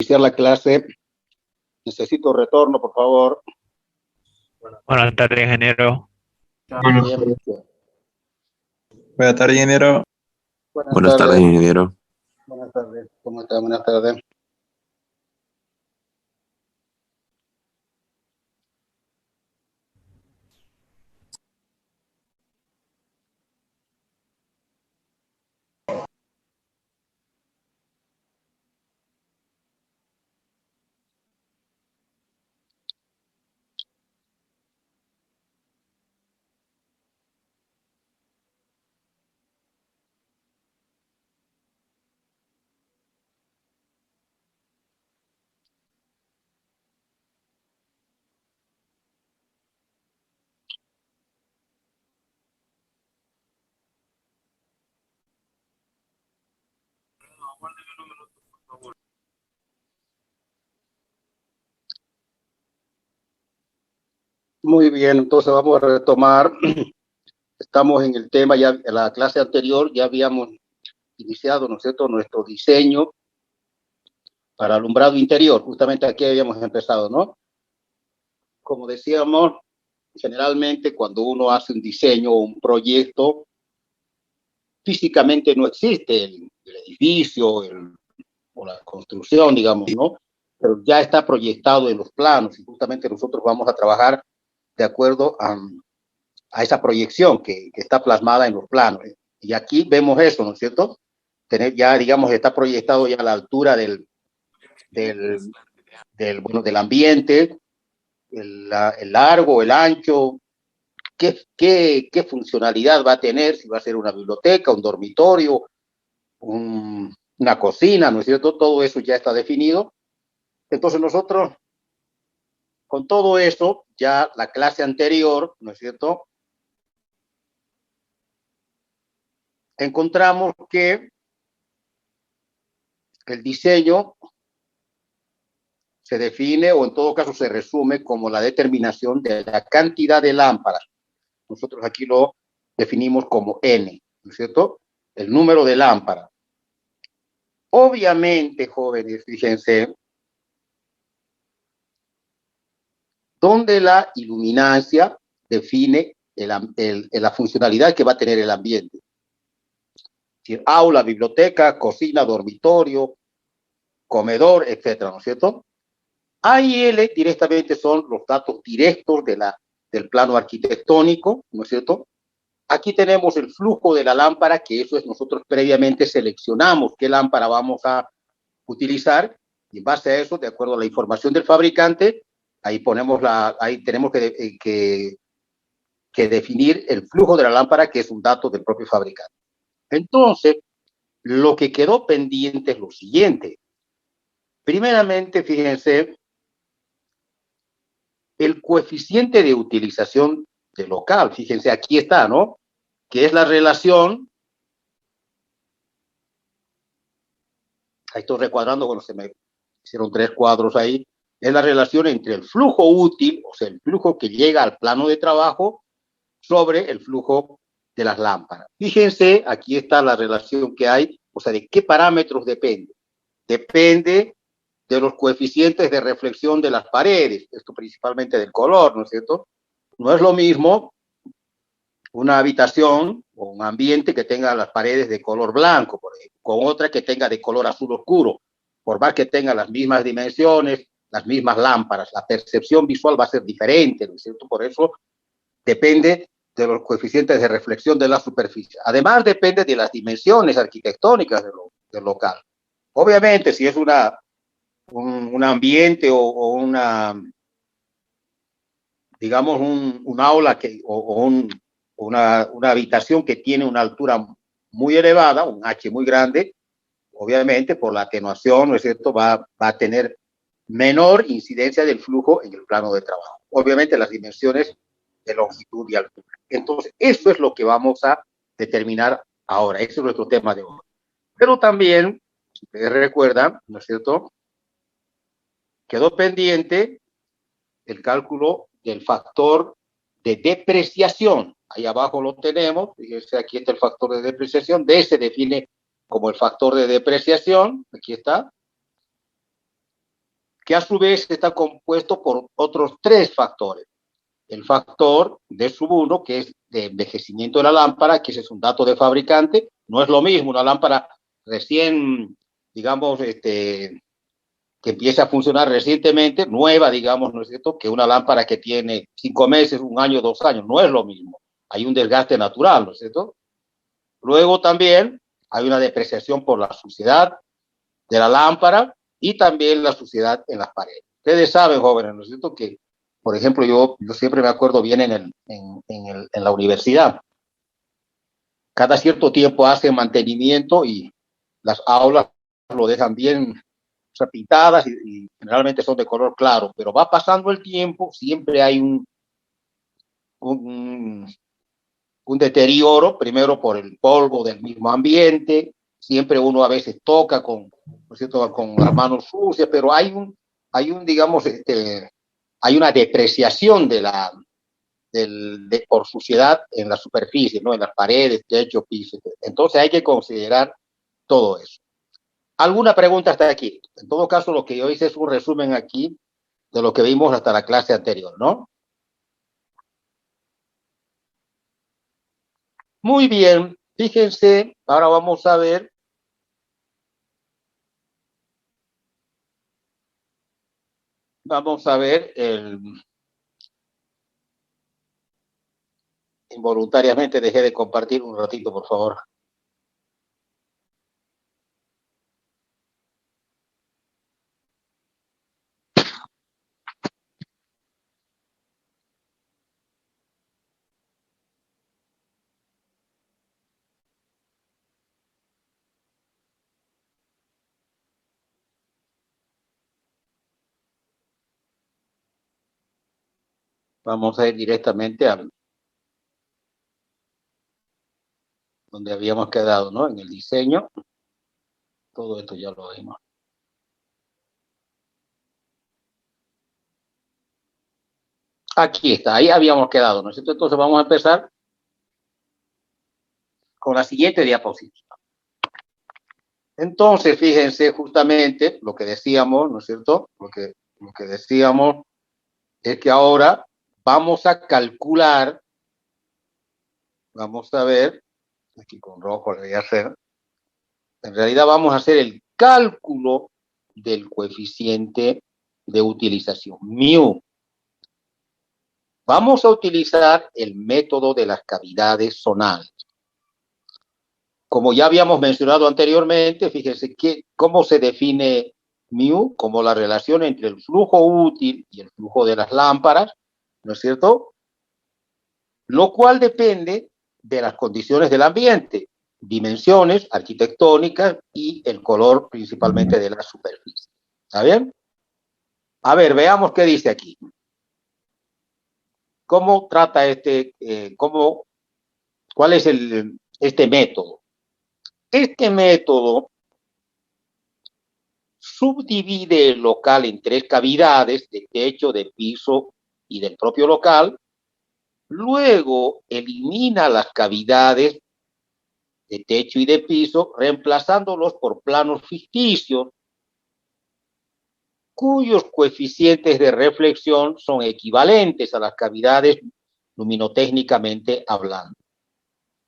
iniciar la clase. Necesito retorno, por favor. Buenas tardes, ingeniero. Bien. Buenas tardes, ingeniero. Buenas tardes, ingeniero. Buenas tardes. ¿Cómo está? Buenas tardes. Muy bien, entonces vamos a retomar. Estamos en el tema, ya en la clase anterior ya habíamos iniciado, ¿no es cierto?, nuestro diseño para alumbrado interior. Justamente aquí habíamos empezado, ¿no? Como decíamos, generalmente cuando uno hace un diseño o un proyecto, físicamente no existe el edificio o la construcción, digamos, ¿no? Pero ya está proyectado en los planos y justamente nosotros vamos a trabajar de acuerdo a esa proyección que está plasmada en los planos. Y aquí vemos eso, ¿no es cierto? Tener ya, digamos, está proyectado ya a la altura del ambiente, el largo, el ancho, qué funcionalidad va a tener, si va a ser una biblioteca, un dormitorio, una cocina, ¿no es cierto? Todo eso ya está definido. Entonces nosotros, con todo eso, ya la clase anterior, ¿no es cierto?, encontramos que el diseño se define, o en todo caso se resume, como la determinación de la cantidad de lámparas. Nosotros aquí lo definimos como N, ¿no es cierto? El número de lámparas. Obviamente, jóvenes, fíjense, donde la iluminancia define la funcionalidad que va a tener el ambiente. Es decir, aula, biblioteca, cocina, dormitorio, comedor, etcétera, ¿no es cierto? A y L directamente son los datos directos del plano arquitectónico, ¿no es cierto? Aquí tenemos el flujo de la lámpara, que eso es nosotros previamente seleccionamos qué lámpara vamos a utilizar, y en base a eso, de acuerdo a la información del fabricante, ahí tenemos que definir el flujo de la lámpara, que es un dato del propio fabricante. Entonces, lo que quedó pendiente es lo siguiente. Primeramente, fíjense, el coeficiente de utilización del local, fíjense, aquí está, ¿no? Que es la relación, ahí estoy recuadrando, bueno, se me hicieron 3 cuadros ahí, es la relación entre el flujo útil, o sea, el flujo que llega al plano de trabajo, sobre el flujo de las lámparas. Fíjense, aquí está la relación que hay, o sea, ¿de qué parámetros depende? Depende de los coeficientes de reflexión de las paredes, esto principalmente del color, ¿no es cierto? No es lo mismo una habitación o un ambiente que tenga las paredes de color blanco, por ejemplo, con otra que tenga de color azul oscuro, por más que tenga las mismas dimensiones, las mismas lámparas, la percepción visual va a ser diferente, ¿no es cierto? Por eso depende de los coeficientes de reflexión de la superficie. Además, depende de las dimensiones arquitectónicas del local. Obviamente, si es un ambiente o una, digamos, un aula una habitación que tiene una altura muy elevada, un H muy grande, obviamente por la atenuación, ¿no es cierto?, va a tener menor incidencia del flujo en el plano de trabajo. Obviamente las dimensiones de longitud y altura. Entonces, eso es lo que vamos a determinar ahora. Ese es nuestro tema de hoy. Pero también, si ustedes recuerdan, ¿no es cierto?, quedó pendiente el cálculo del factor de depreciación. Ahí abajo lo tenemos, fíjense, aquí está el factor de depreciación, D se define como el factor de depreciación, aquí está. que a su vez está compuesto por otros 3 factores. El factor de sub-1, que es de envejecimiento de la lámpara, que ese es un dato de fabricante, no es lo mismo una lámpara recién, digamos, que empiece a funcionar recientemente, nueva, digamos, ¿no es cierto?, que una lámpara que tiene 5 meses, 1 año, 2 años, no es lo mismo. Hay un desgaste natural, ¿no es cierto? Luego también hay una depreciación por la suciedad de la lámpara y también la suciedad en las paredes. Ustedes saben, jóvenes, ¿no es cierto?, que, por ejemplo, yo siempre me acuerdo bien en la universidad. Cada cierto tiempo hacen mantenimiento y las aulas lo dejan bien pintadas y generalmente son de color claro, pero va pasando el tiempo, siempre hay un deterioro, primero por el polvo del mismo ambiente, siempre uno a veces toca con, ¿no es cierto?, con las manos sucias, pero hay un digamos, hay una depreciación por suciedad en la superficie, ¿no?, en las paredes, techo, piso. Entonces hay que considerar todo eso. ¿Alguna pregunta hasta aquí? En todo caso, lo que yo hice es un resumen aquí de lo que vimos hasta la clase anterior, ¿no? Muy bien, fíjense, ahora vamos a ver involuntariamente dejé de compartir un ratito, por favor. Vamos a ir directamente a donde habíamos quedado, ¿no? En el diseño. Todo esto ya lo vimos. Aquí está, ahí habíamos quedado, ¿no es cierto? Entonces vamos a empezar con la siguiente diapositiva. Entonces, fíjense justamente lo que decíamos, ¿no es cierto? Lo que decíamos es que ahora vamos a calcular, vamos a ver, aquí con rojo le voy a hacer, en realidad vamos a hacer el cálculo del coeficiente de utilización, mu. Vamos a utilizar el método de las cavidades zonales. Como ya habíamos mencionado anteriormente, fíjense cómo se define mu como la relación entre el flujo útil y el flujo de las lámparas, ¿no es cierto? Lo cual depende de las condiciones del ambiente, dimensiones arquitectónicas y el color principalmente de la superficie. ¿Está bien? A ver, veamos qué dice aquí. ¿Cómo trata cuál es este método? Este método subdivide el local en 3 cavidades de techo, de piso y del propio local. Luego elimina las cavidades de techo y de piso, reemplazándolos por planos ficticios cuyos coeficientes de reflexión son equivalentes a las cavidades luminotécnicamente hablando.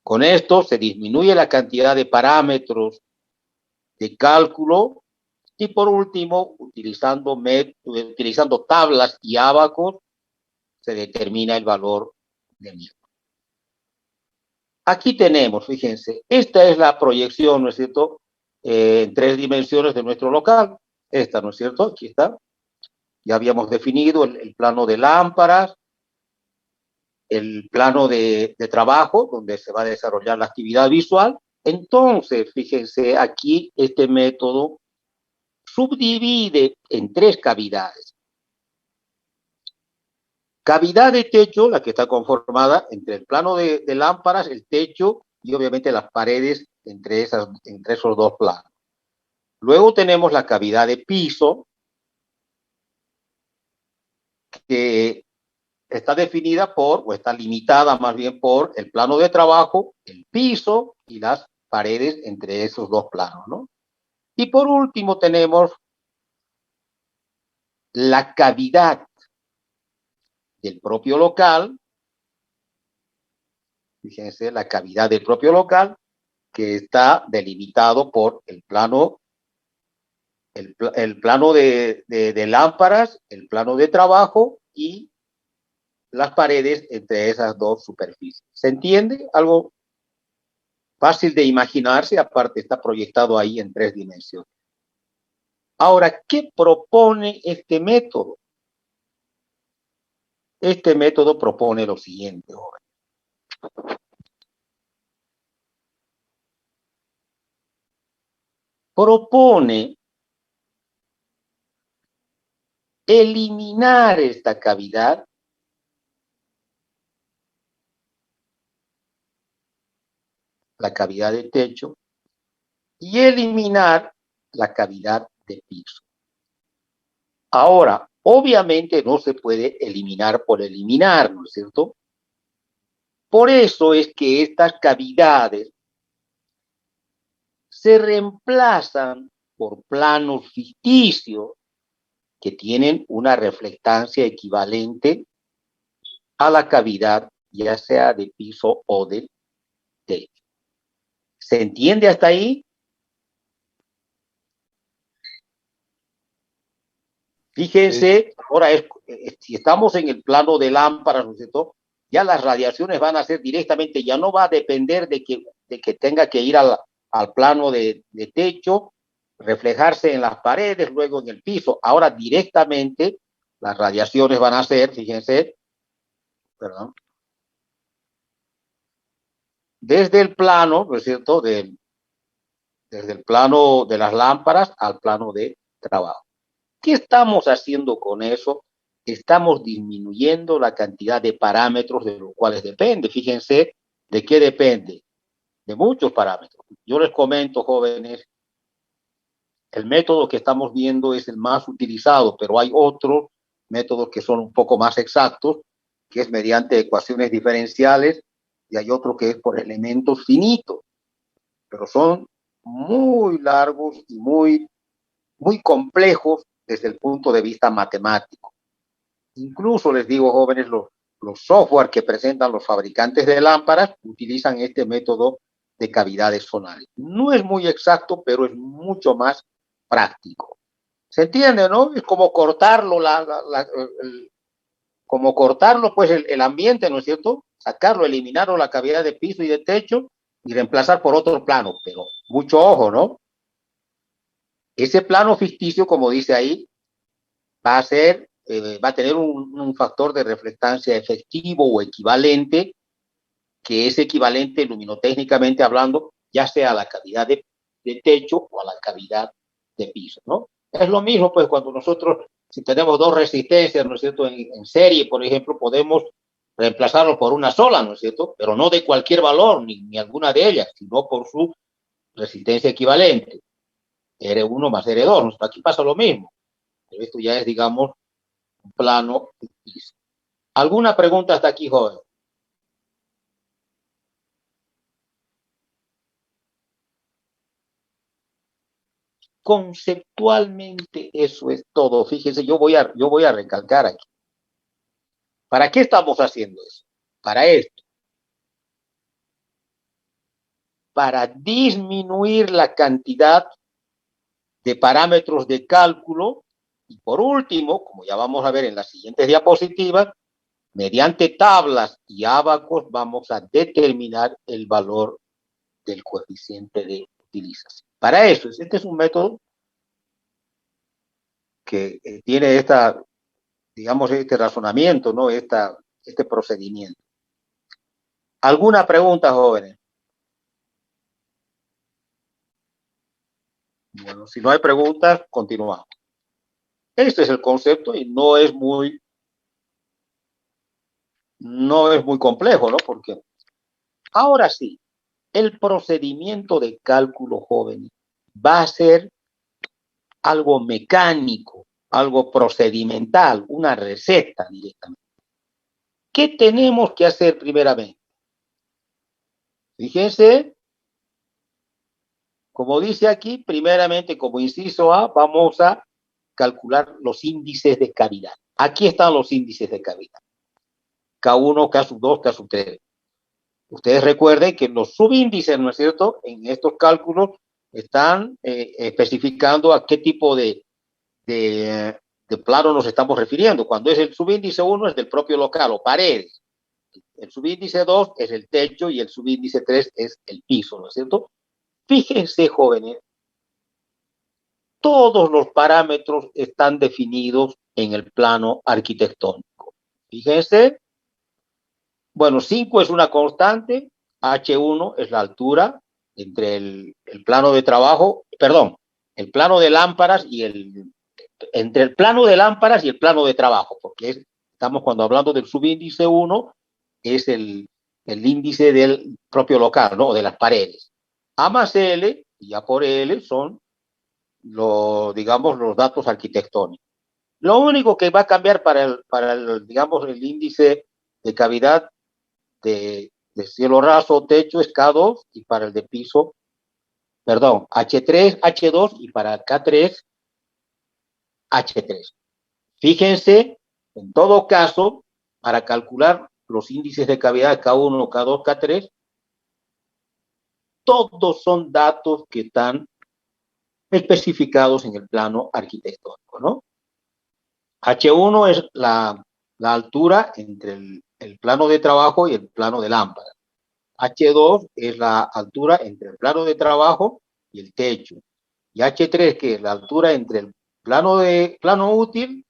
Con esto se disminuye la cantidad de parámetros de cálculo y por último, utilizando tablas y ábacos, se determina el valor de mu. Aquí tenemos, fíjense, esta es la proyección, ¿no es cierto?, en 3 dimensiones de nuestro local. Esta, ¿no es cierto? Aquí está. Ya habíamos definido el plano de lámparas, el plano de trabajo, donde se va a desarrollar la actividad visual. Entonces, fíjense, aquí este método subdivide en 3 cavidades. Cavidad de techo, la que está conformada entre el plano de lámparas, el techo y obviamente las paredes entre esos 2 planos. Luego tenemos la cavidad de piso, que está definida o está limitada más bien por el plano de trabajo, el piso y las paredes entre esos 2 planos, ¿no? Y por último tenemos la cavidad del propio local, fíjense, la cavidad del propio local, que está delimitado por el plano de lámparas, el plano de trabajo y las paredes entre esas dos superficies. ¿Se entiende? Algo fácil de imaginarse, aparte está proyectado ahí en 3 dimensiones. Ahora, ¿qué propone este método? Este método propone lo siguiente, joven. Propone eliminar esta cavidad la cavidad de techo y eliminar la cavidad de piso. Ahora, obviamente no se puede eliminar por eliminar, ¿no es cierto? Por eso es que estas cavidades se reemplazan por planos ficticios que tienen una reflectancia equivalente a la cavidad, ya sea de piso o de techo. ¿Se entiende hasta ahí? Fíjense, ahora si estamos en el plano de lámparas, ¿no es cierto? Ya las radiaciones van a ser directamente, ya no va a depender de que tenga que ir al plano de techo, reflejarse en las paredes, luego en el piso. Ahora directamente las radiaciones van a ser, fíjense, perdón, desde el plano, ¿no es cierto? Desde el plano de las lámparas al plano de trabajo. ¿Qué estamos haciendo con eso? Estamos disminuyendo la cantidad de parámetros de los cuales depende. Fíjense de qué depende. De muchos parámetros. Yo les comento, jóvenes, el método que estamos viendo es el más utilizado, pero hay otros métodos que son un poco más exactos, que es mediante ecuaciones diferenciales, y hay otro que es por elementos finitos, pero son muy largos y muy complejos desde el punto de vista matemático. Incluso les digo, jóvenes, los software que presentan los fabricantes de lámparas utilizan este método de cavidades zonales. No es muy exacto, pero es mucho más práctico. ¿Se entiende, no? Es como cortarlo, como cortarlo, pues, el ambiente, ¿no es cierto? Sacarlo, eliminarlo, la cavidad de piso y de techo y reemplazar por otro plano, pero mucho ojo, ¿no? Ese plano ficticio, como dice ahí, va a tener un factor de reflectancia efectivo o equivalente, que es equivalente luminotécnicamente hablando, ya sea a la cavidad de techo o a la cavidad de piso, ¿no? Es lo mismo, pues, cuando nosotros, si tenemos dos resistencias, ¿no es cierto?, en serie, por ejemplo, podemos reemplazarlo por una sola, ¿no es cierto?, pero no de cualquier valor, ni alguna de ellas, sino por su resistencia equivalente, R1 más R2, ¿no? Aquí pasa lo mismo, pero esto ya es, digamos, un plano ficticio. ¿Alguna pregunta hasta aquí, joven? Conceptualmente eso es todo. Fíjense, yo voy a recalcar aquí. ¿Para qué estamos haciendo eso? Para esto. Para disminuir la cantidad de parámetros de cálculo y por último, como ya vamos a ver en las siguientes diapositivas, mediante tablas y ábacos vamos a determinar el valor del coeficiente de utilización. Para eso, este es un método que tiene digamos, este razonamiento, ¿no? Este procedimiento. ¿Alguna pregunta, jóvenes? Bueno, si no hay preguntas, continuamos. Este es el concepto y no es muy complejo, ¿no? Porque ahora sí, el procedimiento de cálculo, jóvenes, va a ser algo mecánico, algo procedimental, una receta directamente. ¿Qué tenemos que hacer primeramente? Fíjense, como dice aquí, primeramente, como inciso A, vamos a calcular los índices de cavidad. Aquí están los índices de cavidad. K1, K2, K3. Ustedes recuerden que los subíndices, ¿no es cierto?, en estos cálculos están especificando a qué tipo de plano nos estamos refiriendo. Cuando es el subíndice 1 es del propio local o paredes. El subíndice 2 es el techo y el subíndice 3 es el piso, ¿no es cierto? Fíjense, jóvenes, todos los parámetros están definidos en el plano arquitectónico. Fíjense, bueno, 5 es una constante, H1 es la altura entre el plano de trabajo, perdón, el plano de lámparas y entre el plano de lámparas y el plano de trabajo, porque estamos cuando hablando del subíndice 1, es el índice del propio local, ¿no? De las paredes. A más L, y A por L, son digamos, los datos arquitectónicos. Lo único que va a cambiar para el digamos, el índice de cavidad de cielo raso o techo es K2 y para el de piso, perdón, H3, H2 y para K3, H3. Fíjense, en todo caso, para calcular los índices de cavidad K1, K2, K3, todos son datos que están especificados en el plano arquitectónico, ¿no? H1 es la altura entre el plano de trabajo y el plano de lámpara. H2 es la altura entre el plano de trabajo y el techo. Y H3, que es la altura entre el plano útil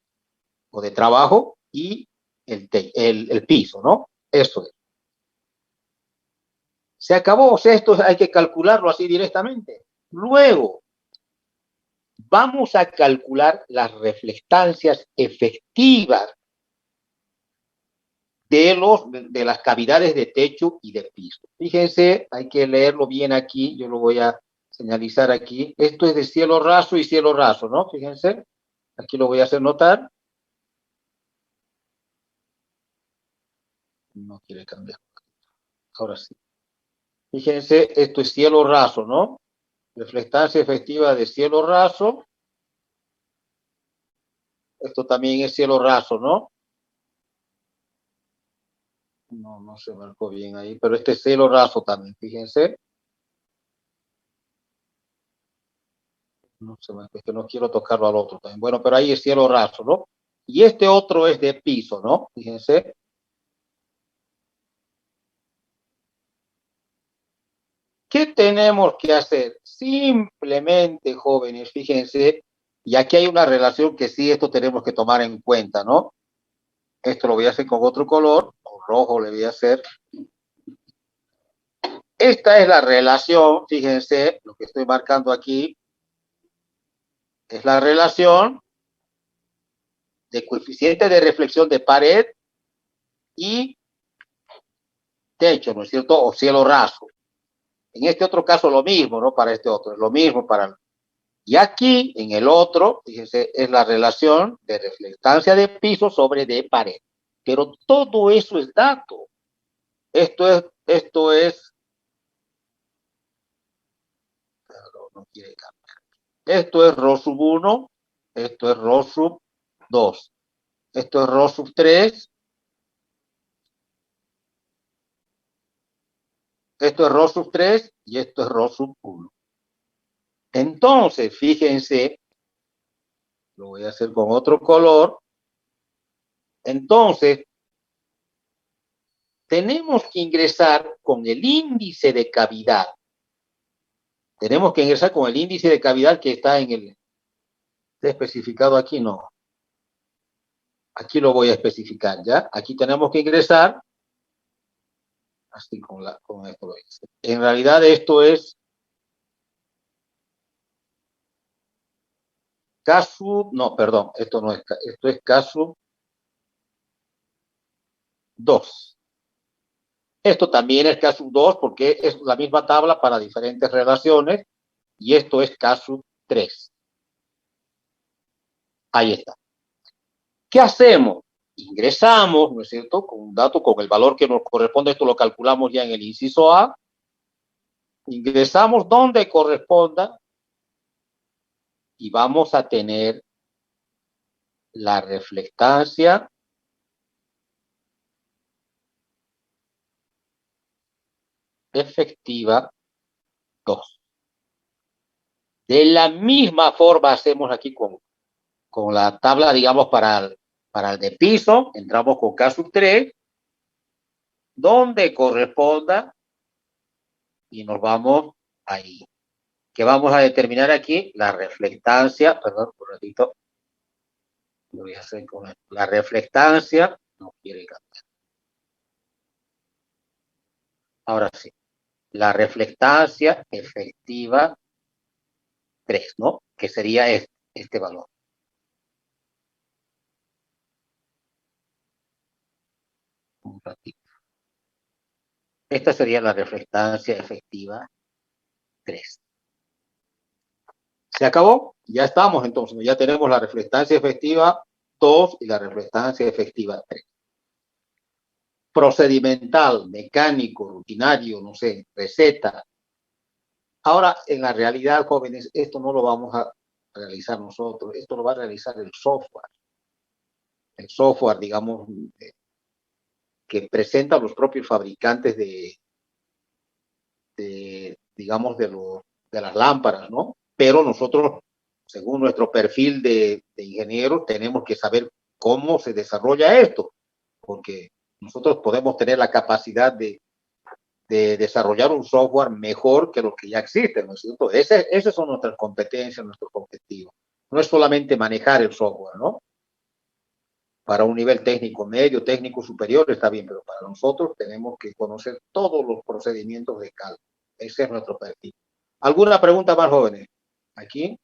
o de trabajo y el piso, ¿no? Eso es. Se acabó, o sea, esto hay que calcularlo así directamente. Luego, vamos a calcular las reflectancias efectivas de las cavidades de techo y de piso. Fíjense, hay que leerlo bien aquí, yo lo voy a señalizar aquí. Esto es de cielo raso y cielo raso, ¿no? Fíjense, aquí lo voy a hacer notar. No quiere cambiar. Ahora sí. Fíjense, esto es cielo raso, ¿no? Reflectancia efectiva de cielo raso. Esto también es cielo raso, ¿no? No se marcó bien ahí, pero este es cielo raso también, fíjense. No se marcó, es que no quiero tocarlo al otro también. Bueno, pero ahí es cielo raso, ¿no? Y este otro es de piso, ¿no? Fíjense. ¿Qué tenemos que hacer? Simplemente, jóvenes, fíjense, y aquí hay una relación que sí, esto tenemos que tomar en cuenta, ¿no? Esto lo voy a hacer con otro color, con rojo le voy a hacer. Esta es la relación, fíjense, lo que estoy marcando aquí, es la relación de coeficiente de reflexión de pared y techo, ¿no es cierto? O cielo raso. En este otro caso lo mismo, ¿no? Para este otro, es lo mismo para... Y aquí, en el otro, fíjense, es la relación de reflectancia de piso sobre de pared. Pero todo eso es dato. Esto es, no quiere cambiar. Esto es Rho sub 1, esto es Rho sub 2, esto es Rho sub 3, esto es Rho sub 3 y esto es Rho sub 1. Entonces, fíjense, lo voy a hacer con otro color. Entonces, tenemos que ingresar con el índice de cavidad. Tenemos que ingresar con el índice de cavidad que está está especificado aquí, no. Aquí lo voy a especificar, ¿ya? Aquí tenemos que ingresar, así con esto lo hice. En realidad esto es caso, no, perdón, esto no es, esto es caso 2. Esto también es caso 2 porque es la misma tabla para diferentes relaciones y esto es caso 3. Ahí está. ¿Qué hacemos? Ingresamos, ¿no es cierto?, con un dato, con el valor que nos corresponde, esto lo calculamos ya en el inciso A, ingresamos donde corresponda y vamos a tener la reflectancia efectiva 2. De la misma forma hacemos aquí con la tabla, digamos, para el de piso, entramos con K sub 3, donde corresponda, y nos vamos ahí. Que vamos a determinar aquí la reflectancia, perdón, un ratito, lo voy a hacer con esto. La reflectancia, no quiere cambiar. Ahora sí, la reflectancia efectiva 3, ¿no? Que sería este valor. Un ratito. Esta sería la reflectancia efectiva 3. ¿Se acabó? Ya estamos entonces, ya tenemos la reflectancia efectiva 2 y la reflectancia efectiva 3. Procedimental, mecánico, rutinario, no sé, receta. Ahora, en la realidad, jóvenes, esto no lo vamos a realizar nosotros, esto lo va a realizar el software. El software, digamos, que presenta los propios fabricantes digamos, de las lámparas, ¿no? Pero nosotros, según nuestro perfil de ingeniero, tenemos que saber cómo se desarrolla esto, porque nosotros podemos tener la capacidad de desarrollar un software mejor que los que ya existen, ¿no es cierto? Esas son nuestras competencias, nuestros objetivos. No es solamente manejar el software, ¿no? Para un nivel técnico medio, técnico superior, está bien, pero para nosotros tenemos que conocer todos los procedimientos de cálculo. Ese es nuestro perfil. ¿Alguna pregunta más, jóvenes? Aquí.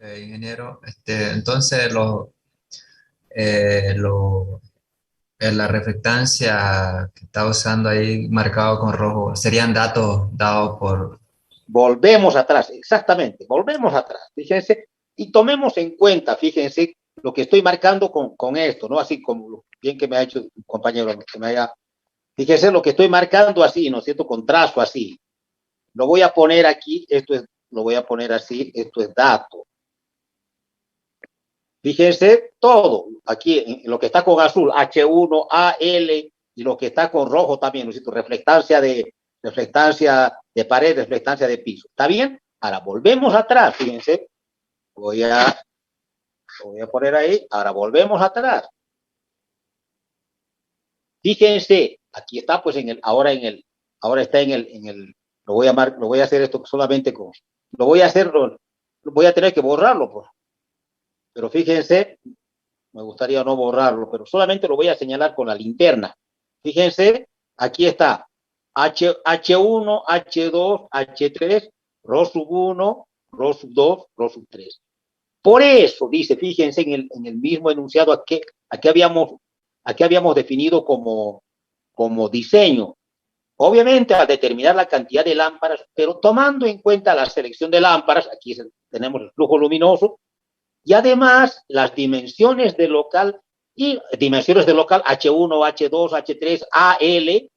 Ingeniero, entonces la reflectancia que está usando ahí marcado con rojo, ¿serían datos dados por...? Volvemos atrás, exactamente, volvemos atrás, fíjense, y tomemos en cuenta, fíjense, lo que estoy marcando con esto, ¿no? Así como lo bien que me ha hecho un compañero, que me haya, fíjense lo que estoy marcando así, ¿no es cierto? Con trazo así. Lo voy a poner aquí, lo voy a poner así, esto es dato. Fíjense todo, aquí en lo que está con azul, H1, AL, y lo que está con rojo también, ¿no es cierto? Reflectancia de pared, reflectancia de piso. ¿Está bien? Ahora volvemos atrás, fíjense. Voy a poner ahí. Ahora volvemos atrás. Fíjense, aquí está, pues ahora está en el, lo voy a hacer esto solamente voy a tener que borrarlo, pues. Pero fíjense, me gustaría no borrarlo, pero solamente lo voy a señalar con la linterna. Fíjense, aquí está H1, H2, H3, Rho sub 1, Rho sub 2, Rho sub 3. Por eso, dice, fíjense en el mismo enunciado aquí habíamos definido como diseño. Obviamente, a determinar la cantidad de lámparas, pero tomando en cuenta la selección de lámparas, aquí tenemos el flujo luminoso, y además las dimensiones de local H1, H2, H3, AL,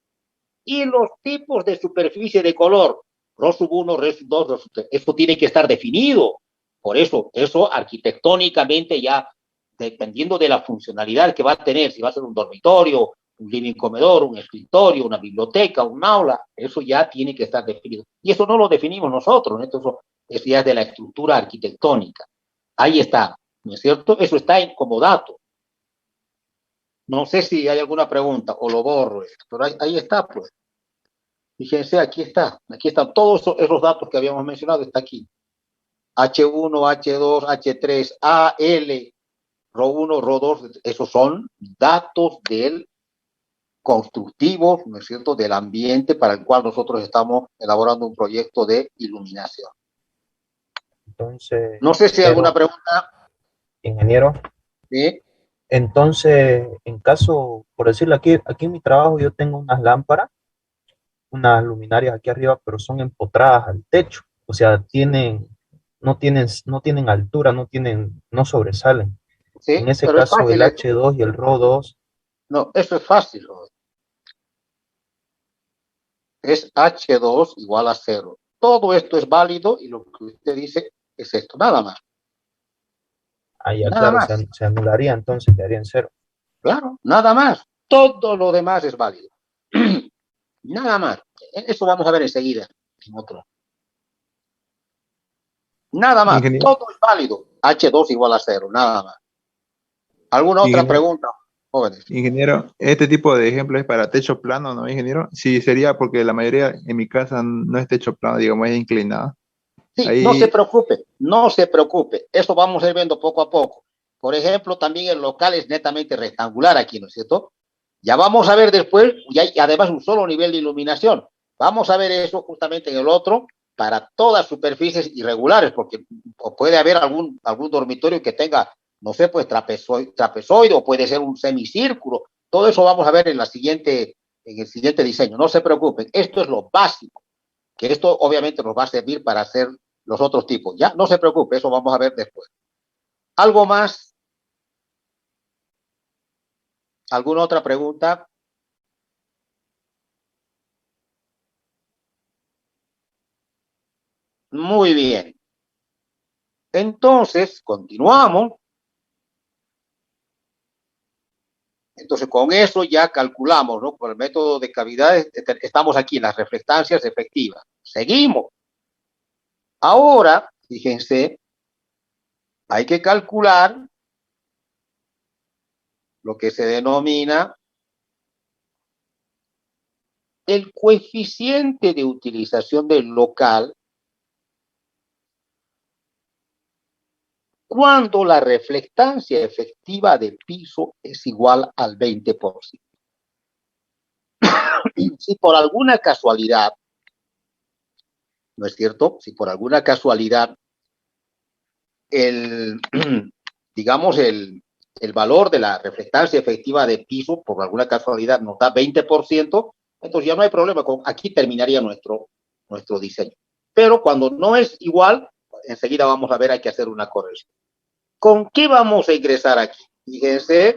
y los tipos de superficie de color, Rho sub 1, Rho sub 2, Rho sub 3. Esto tiene que estar definido. Por eso arquitectónicamente ya, dependiendo de la funcionalidad que va a tener, si va a ser un dormitorio, un living comedor, un escritorio, una biblioteca, un aula, eso ya tiene que estar definido. Y eso no lo definimos nosotros, ¿no? Eso ya es de la estructura arquitectónica. Ahí está, ¿no es cierto? Eso está como dato. No sé si hay alguna pregunta o lo borro, pero ahí está, pues. Fíjense, aquí están todos esos datos que habíamos mencionado, está aquí. H1, H2, H3, AL, Rho 1, Rho 2, esos son datos del constructivo, ¿no es cierto?, del ambiente para el cual nosotros estamos elaborando un proyecto de iluminación. Entonces, no sé si hay alguna pregunta. Ingeniero. Sí. Entonces, en caso, por decirlo aquí en mi trabajo yo tengo unas lámparas, unas luminarias aquí arriba, pero son empotradas al techo. O sea, no tienen altura, no sobresalen. Sí, En ese pero caso, el es fácil, H2 y el Rho 2. No, eso es fácil. Es H2 igual a 0. Todo esto es válido y lo que usted dice es esto, nada más. Ah, ya, Nada claro, más. se anularía entonces, quedaría en cero. Claro, nada más. Todo lo demás es válido. Nada más. Eso vamos a ver enseguida en otro. Nada más. Ingeniero, Todo es válido. H2 igual a 0, nada más. ¿Alguna otra ingeniero, pregunta, jóvenes? ingeniero, este tipo de ejemplo es para techo plano, ¿no, ingeniero? Sí, sería porque la mayoría en mi casa no es techo plano, digamos, es inclinada. Sí, no se Ahí, preocupe, no se preocupe. Eso vamos a ir viendo poco a poco. Por ejemplo, también el local es netamente rectangular aquí, ¿no es cierto? Ya vamos a ver después, y hay además un solo nivel de iluminación. Vamos a ver eso justamente en el otro para todas superficies irregulares, porque puede haber algún dormitorio que tenga, no sé, pues trapezoide o puede ser un semicírculo. Todo eso vamos a ver en el siguiente diseño. No se preocupen, esto es lo básico, que esto obviamente nos va a servir para hacer los otros tipos. Ya, no se preocupe, eso vamos a ver después. ¿Algo más? ¿Alguna otra pregunta? Muy bien. Entonces, continuamos. Entonces, con eso ya calculamos, ¿no? Por el método de cavidades, estamos aquí en las reflectancias efectivas. Seguimos. Ahora, fíjense, hay que calcular lo que se denomina el coeficiente de utilización del local cuando la reflectancia efectiva de piso es igual al 20%. Si por alguna casualidad, ¿no es cierto? Si por alguna casualidad el, digamos, el valor de la reflectancia efectiva de piso, por alguna casualidad, nos da 20%, entonces ya no hay problema, aquí terminaría nuestro diseño. Pero cuando no es igual, enseguida vamos a ver, hay que hacer una corrección. ¿Con qué vamos a ingresar aquí? Fíjense,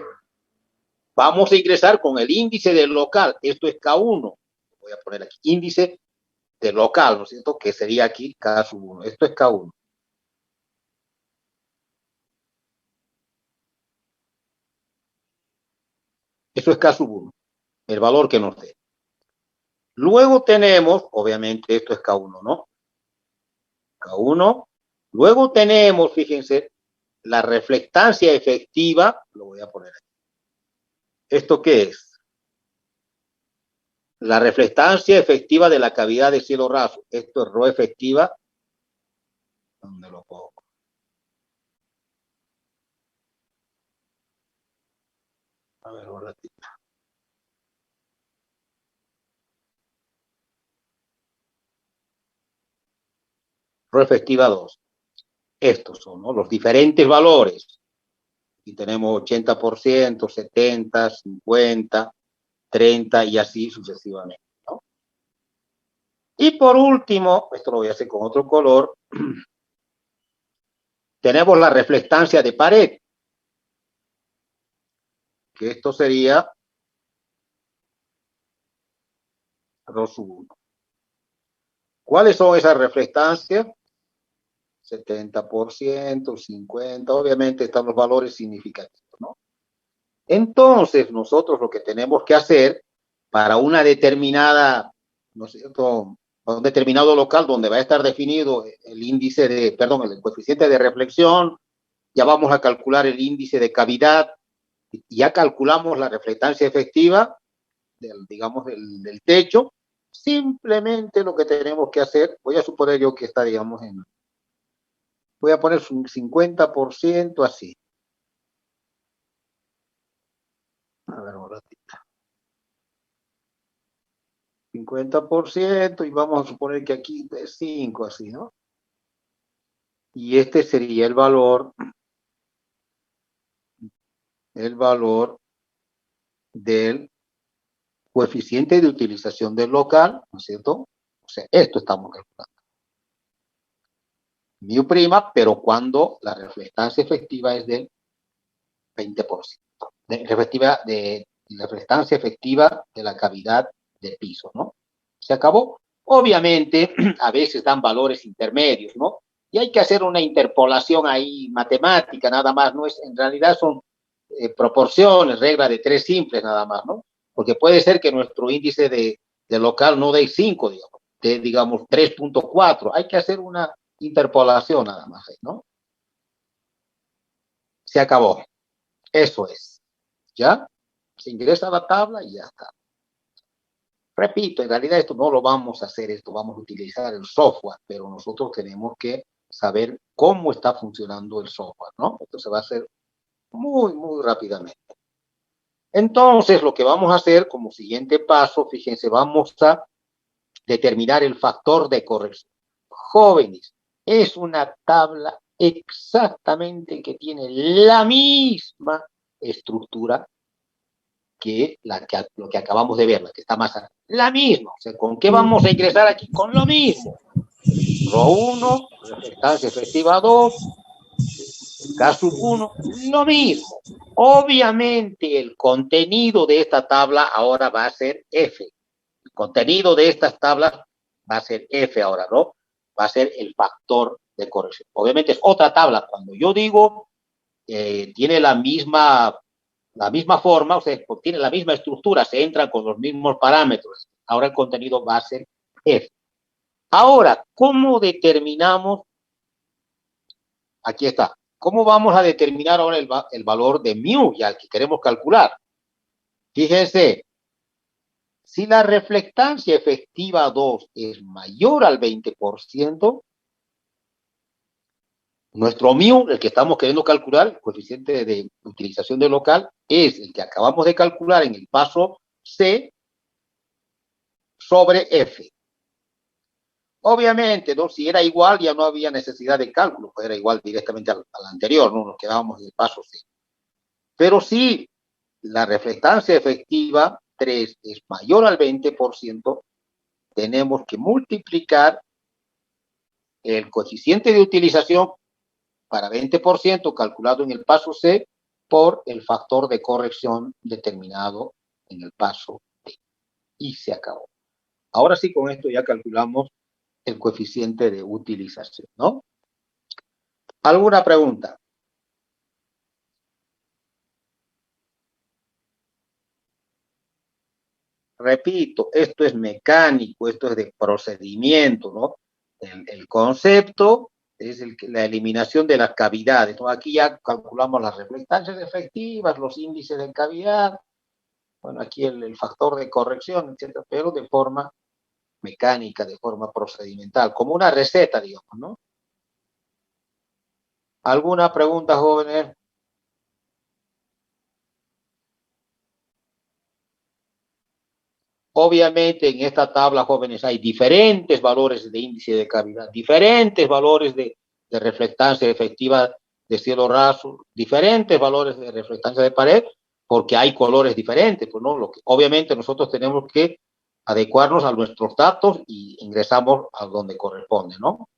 vamos a ingresar con el índice del local, esto es K1, voy a poner aquí, índice del local, ¿no es cierto? Que sería aquí K1, esto es K1. Eso es K1, el valor que nos dé. Luego tenemos, obviamente, esto es K1, ¿no? K1. Luego tenemos, fíjense, la reflectancia efectiva, lo voy a poner aquí. ¿Esto qué es? La reflectancia efectiva de la cavidad de cielo raso. Esto es ρ efectiva. ¿Dónde lo pongo? A ver, un ratito. Ρ efectiva 2. Estos son, ¿no?, los diferentes valores. Y tenemos 80%, 70, 50, 30 y así sucesivamente, ¿no? Y por último, esto lo voy a hacer con otro color, tenemos la reflectancia de pared, que esto sería ρ sub 1. ¿Cuáles son esas reflectancias? 70%, 50%, obviamente están los valores significativos, ¿no? Entonces, nosotros lo que tenemos que hacer para una determinada, ¿no es cierto?, un determinado local donde va a estar definido el índice de, perdón, el coeficiente de reflexión, ya vamos a calcular el índice de cavidad, ya calculamos la reflectancia efectiva digamos, del techo. Simplemente lo que tenemos que hacer, voy a suponer yo que está, digamos, voy a poner un 50% así. A ver, un ratito. 50% y vamos a suponer que aquí es 5, así, ¿no? Y este sería el valor del coeficiente de utilización del local, ¿no es cierto? O sea, esto estamos calculando. Mu prima, pero cuando la reflectancia efectiva es del 20%. La reflectancia efectiva de la cavidad de piso, ¿no? ¿Se acabó? Obviamente, a veces dan valores intermedios, ¿no? Y hay que hacer una interpolación ahí matemática, nada más, ¿no? En realidad son proporciones, regla de 3 simples nada más, ¿no? Porque puede ser que nuestro índice de local no dé 5, digamos, de, digamos 3.4. Hay que hacer una interpolación nada más, ¿no? Se acabó. Eso es. ¿Ya? Se ingresa a la tabla y ya está. Repito, en realidad esto no lo vamos a hacer, esto vamos a utilizar el software, pero nosotros tenemos que saber cómo está funcionando el software, ¿no? Esto se va a hacer muy, muy rápidamente. Entonces, lo que vamos a hacer como siguiente paso, fíjense, vamos a determinar el factor de corrección. Jóvenes, es una tabla exactamente que tiene la misma estructura que lo que acabamos de ver, la que está más arriba. La misma. O sea, ¿con qué vamos a ingresar aquí? Con lo mismo. Rho 1, reflectancia efectiva 2, caso 1, lo mismo. Obviamente el contenido de esta tabla ahora va a ser F. El contenido de estas tablas va a ser F ahora, ¿no? Va a ser el factor de corrección. Obviamente es otra tabla. Cuando yo digo tiene la misma forma, o sea, tiene la misma estructura, se entran con los mismos parámetros. Ahora el contenido va a ser F. Ahora, ¿cómo determinamos? Aquí está. ¿Cómo vamos a determinar ahora el valor de mu, ya que queremos calcular? Fíjense, si la reflectancia efectiva 2 es mayor al 20%, nuestro mu, el que estamos queriendo calcular, el coeficiente de utilización de local, es el que acabamos de calcular en el paso C sobre F. Obviamente, ¿no? Si era igual, ya no había necesidad de cálculo, pues era igual directamente al anterior, ¿no? Nos quedábamos en el paso C. Pero si la reflectancia efectiva 3 es mayor al 20%, tenemos que multiplicar el coeficiente de utilización para 20% calculado en el paso C por el factor de corrección determinado en el paso D. Y se acabó. Ahora sí, con esto ya calculamos el coeficiente de utilización, ¿no? ¿Alguna pregunta? Repito, esto es mecánico, esto es de procedimiento, ¿no? El concepto es la eliminación de las cavidades, ¿no? Aquí ya calculamos las reflectancias efectivas, los índices de cavidad, bueno, aquí el factor de corrección, etcétera, pero de forma mecánica, de forma procedimental, como una receta, digamos, ¿no? ¿Alguna pregunta, jóvenes? Obviamente en esta tabla, jóvenes, hay diferentes valores de índice de cavidad, diferentes valores de reflectancia efectiva de cielo raso, diferentes valores de reflectancia de pared, porque hay colores diferentes, pues, ¿no? Obviamente nosotros tenemos que adecuarnos a nuestros datos y ingresamos a donde corresponde, ¿no?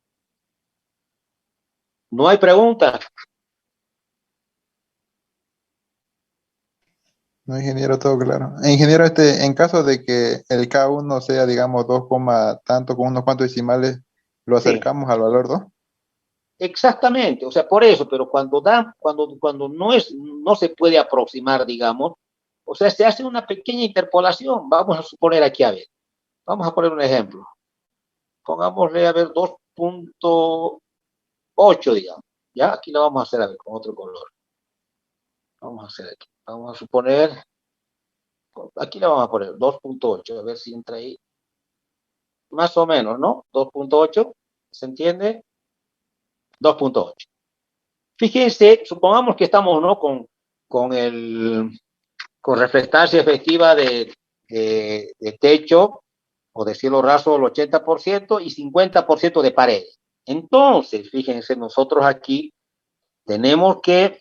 ¿No hay preguntas? No, ingeniero, todo claro. Ingeniero, en caso de que el K1 sea, digamos, 2, tanto con unos cuantos decimales, ¿lo Sí. acercamos al valor 2? Exactamente, o sea, por eso, pero cuando no se puede aproximar, digamos, o sea, se hace una pequeña interpolación. Vamos a suponer aquí, a ver, vamos a poner un ejemplo. Pongámosle, a ver, 2.8, digamos. Ya, aquí lo vamos a hacer, a ver, con otro color. Vamos a hacer aquí. Vamos a suponer, aquí le vamos a poner 2.8, a ver si entra ahí. Más o menos, ¿no? 2.8, ¿se entiende? 2.8. Fíjense, supongamos que estamos, ¿no? Con reflectancia efectiva de techo o de cielo raso el 80% y 50% de pared. Entonces, fíjense, nosotros aquí tenemos que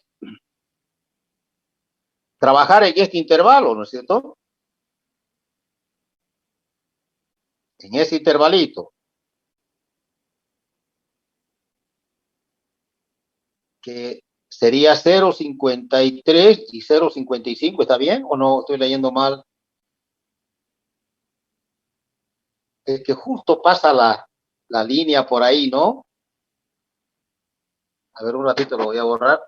trabajar en este intervalo, ¿no es cierto? En ese intervalito. Que sería 0.53 y 0.55, ¿está bien? ¿O no estoy leyendo mal? es que justo pasa la línea por ahí, ¿no? A ver, un ratito lo voy a borrar.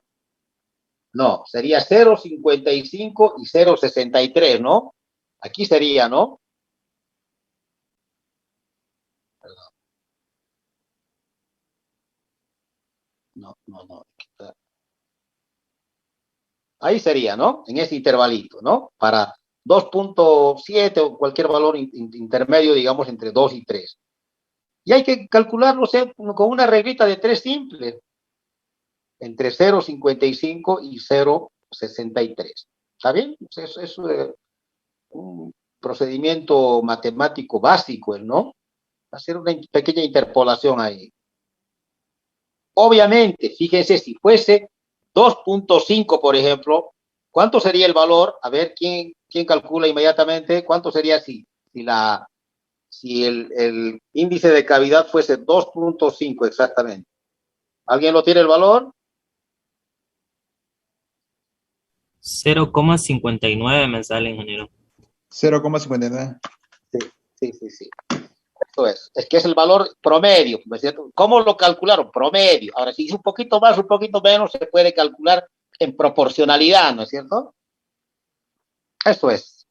No, sería 0,55 y 0,63, ¿no? Aquí sería, ¿no? No, no, no. Ahí sería, ¿no? En ese intervalito, ¿no? Para 2,7 o cualquier valor intermedio, digamos, entre 2 y 3. Y hay que calcularlo con una reglita de 3 simples, entre 0,55 y 0,63. ¿Está bien? Es un procedimiento matemático básico, ¿no? Hacer una pequeña interpolación ahí. Obviamente, fíjense, si fuese 2,5, por ejemplo, ¿cuánto sería el valor? A ver, ¿quién calcula inmediatamente? ¿Cuánto sería si el índice de cavidad fuese 2,5 exactamente? ¿Alguien lo tiene el valor? 0,59 me sale, ingeniero. 0,59. Sí. Esto es que es el valor promedio, ¿no es cierto? ¿Cómo lo calcularon? Promedio. Ahora, si es un poquito más, un poquito menos, se puede calcular en proporcionalidad, ¿no es cierto? Eso es.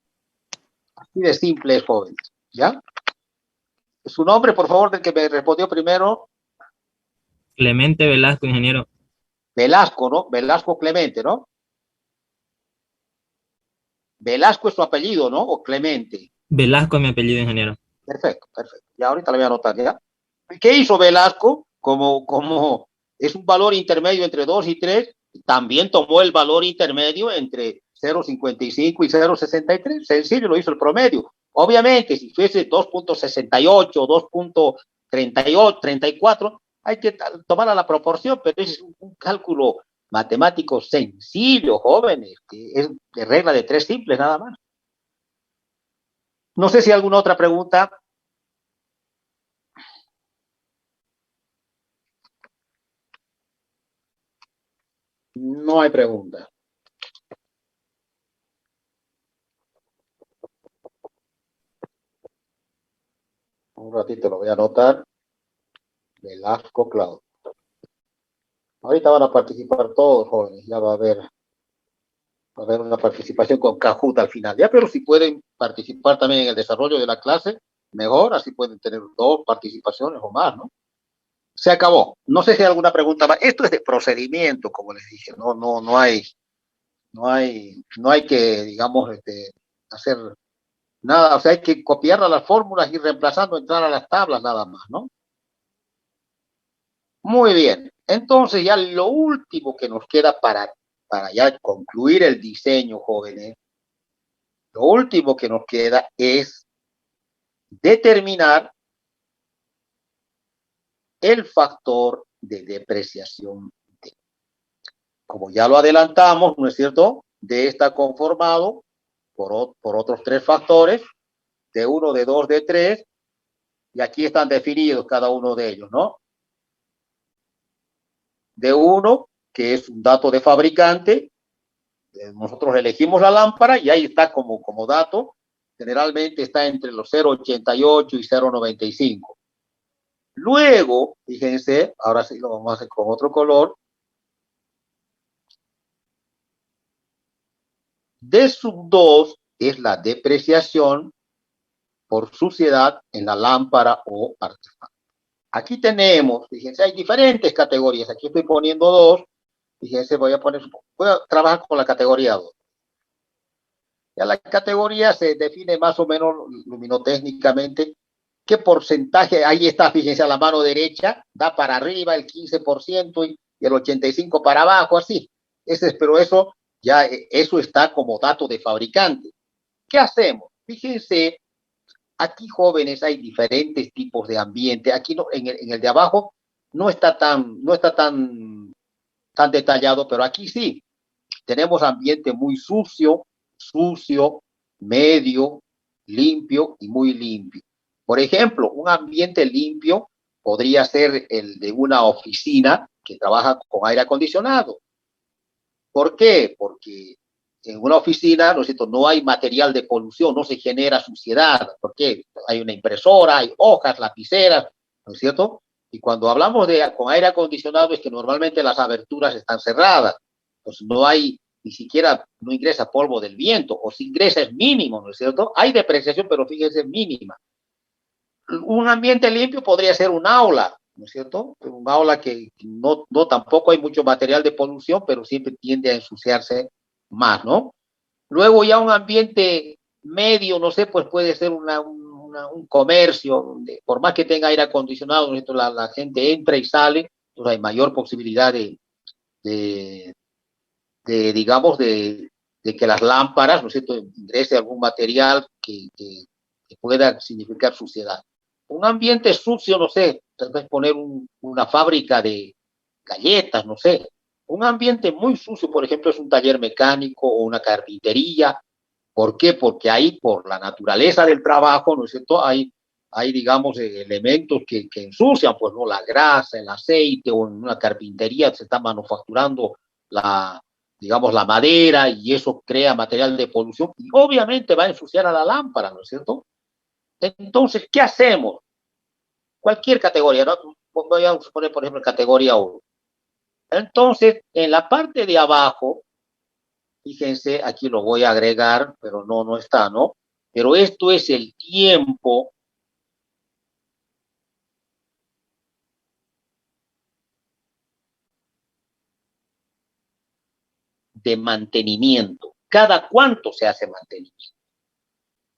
Así de simple, jóvenes. ¿Ya? Su nombre, por favor, del que me respondió primero. Clemente Velasco, ingeniero. Velasco, ¿no? Velasco Clemente, ¿no? Velasco es su apellido, ¿no? O Clemente. Velasco es mi apellido, ingeniero. Perfecto. Ya ahorita lo voy a anotar, ¿ya? ¿Qué hizo Velasco? Como es un valor intermedio entre 2 y 3, también tomó el valor intermedio entre 0,55 y 0,63. Sencillo, lo hizo el promedio. Obviamente, si fuese 2,68, 2,38, 34, hay que tomar a la proporción, pero ese es un cálculo matemático sencillo, jóvenes, que es de regla de 3 simples nada más. No sé si hay alguna otra pregunta. No hay pregunta. Un ratito lo voy a anotar. Velasco Claudio. Ahorita van a participar todos, jóvenes. Ya va a haber una participación con Kahoot al final. Ya, pero si pueden participar también en el desarrollo de la clase, mejor. Así pueden tener 2 participaciones o más, ¿no? Se acabó. No sé si hay alguna pregunta más. Esto es de procedimiento, como les dije. No hay que, digamos, hacer nada. O sea, hay que copiar las fórmulas y reemplazando, entrar a las tablas nada más, ¿no? Muy bien. Entonces ya lo último que nos queda para ya concluir el diseño, jóvenes, lo último que nos queda es determinar el factor de depreciación D. Como ya lo adelantamos, ¿no es cierto? D está conformado por otros 3 factores, D1, D2, D3, y aquí están definidos cada uno de ellos, ¿no? D1, que es un dato de fabricante, nosotros elegimos la lámpara y ahí está como dato, generalmente está entre los 0,88 y 0,95. Luego, fíjense, ahora sí lo vamos a hacer con otro color. D sub 2 es la depreciación por suciedad en la lámpara o artefacto. Aquí tenemos, fíjense, hay diferentes categorías. Aquí estoy poniendo 2. Fíjense, voy a trabajar con la categoría 2. Ya la categoría se define más o menos luminotécnicamente qué porcentaje, ahí está, fíjense, a la mano derecha, da para arriba el 15% y el 85% para abajo, así. Pero eso está como dato de fabricante. ¿Qué hacemos? Fíjense, aquí, jóvenes, hay diferentes tipos de ambiente. Aquí en el de abajo no está tan detallado, pero aquí sí. Tenemos ambiente muy sucio, medio, limpio y muy limpio. Por ejemplo, un ambiente limpio podría ser el de una oficina que trabaja con aire acondicionado. ¿Por qué? Porque en una oficina, ¿no es cierto?, no hay material de polución, no se genera suciedad, porque hay una impresora, hay hojas, lapiceras, ¿no es cierto? Y cuando hablamos de con aire acondicionado es que normalmente las aberturas están cerradas, pues no hay, ni siquiera, no ingresa polvo del viento, o si ingresa es mínimo, ¿no es cierto? Hay depreciación, pero fíjense, es mínima. Un ambiente limpio podría ser un aula, ¿no es cierto? Un aula que no tampoco hay mucho material de polución, pero siempre tiende a ensuciarse más, ¿no? Luego ya un ambiente medio, no sé, pues puede ser un comercio, donde por más que tenga aire acondicionado, ¿no es cierto?, la gente entra y sale, pues hay mayor posibilidad de, digamos, de que las lámparas, ¿no es cierto?, ingrese algún material que pueda significar suciedad. Un ambiente sucio, no sé, tal vez poner una fábrica de galletas, no sé. Un ambiente muy sucio, por ejemplo, es un taller mecánico o una carpintería. ¿Por qué? Porque ahí, por la naturaleza del trabajo, ¿no es cierto?, hay digamos, elementos que ensucian, pues, ¿no? La grasa, el aceite, o en una carpintería se está manufacturando digamos, la madera, y eso crea material de polución, y obviamente va a ensuciar a la lámpara, ¿no es cierto? Entonces, ¿qué hacemos? Cualquier categoría, ¿no? Voy a poner, por ejemplo, categoría 1. Entonces, en la parte de abajo, fíjense, aquí lo voy a agregar, pero no está, ¿no? Pero esto es el tiempo de mantenimiento. ¿Cada cuánto se hace mantenimiento?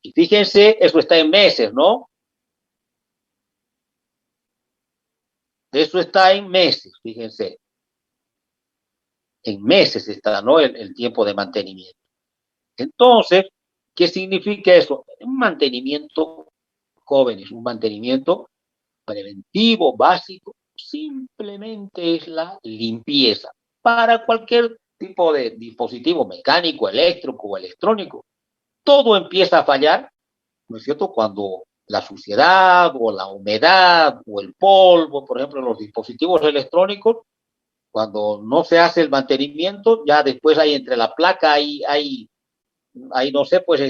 Y fíjense, eso está en meses, ¿no? Eso está en meses, fíjense. En meses está, ¿no? El tiempo de mantenimiento. Entonces, ¿qué significa eso? Un mantenimiento, jóvenes, un mantenimiento preventivo, básico, simplemente es la limpieza. Para cualquier tipo de dispositivo mecánico, eléctrico o electrónico, todo empieza a fallar, ¿no es cierto?, cuando la suciedad o la humedad o el polvo, por ejemplo, en los dispositivos electrónicos, cuando no se hace el mantenimiento, ya después hay entre la placa, hay no sé, pues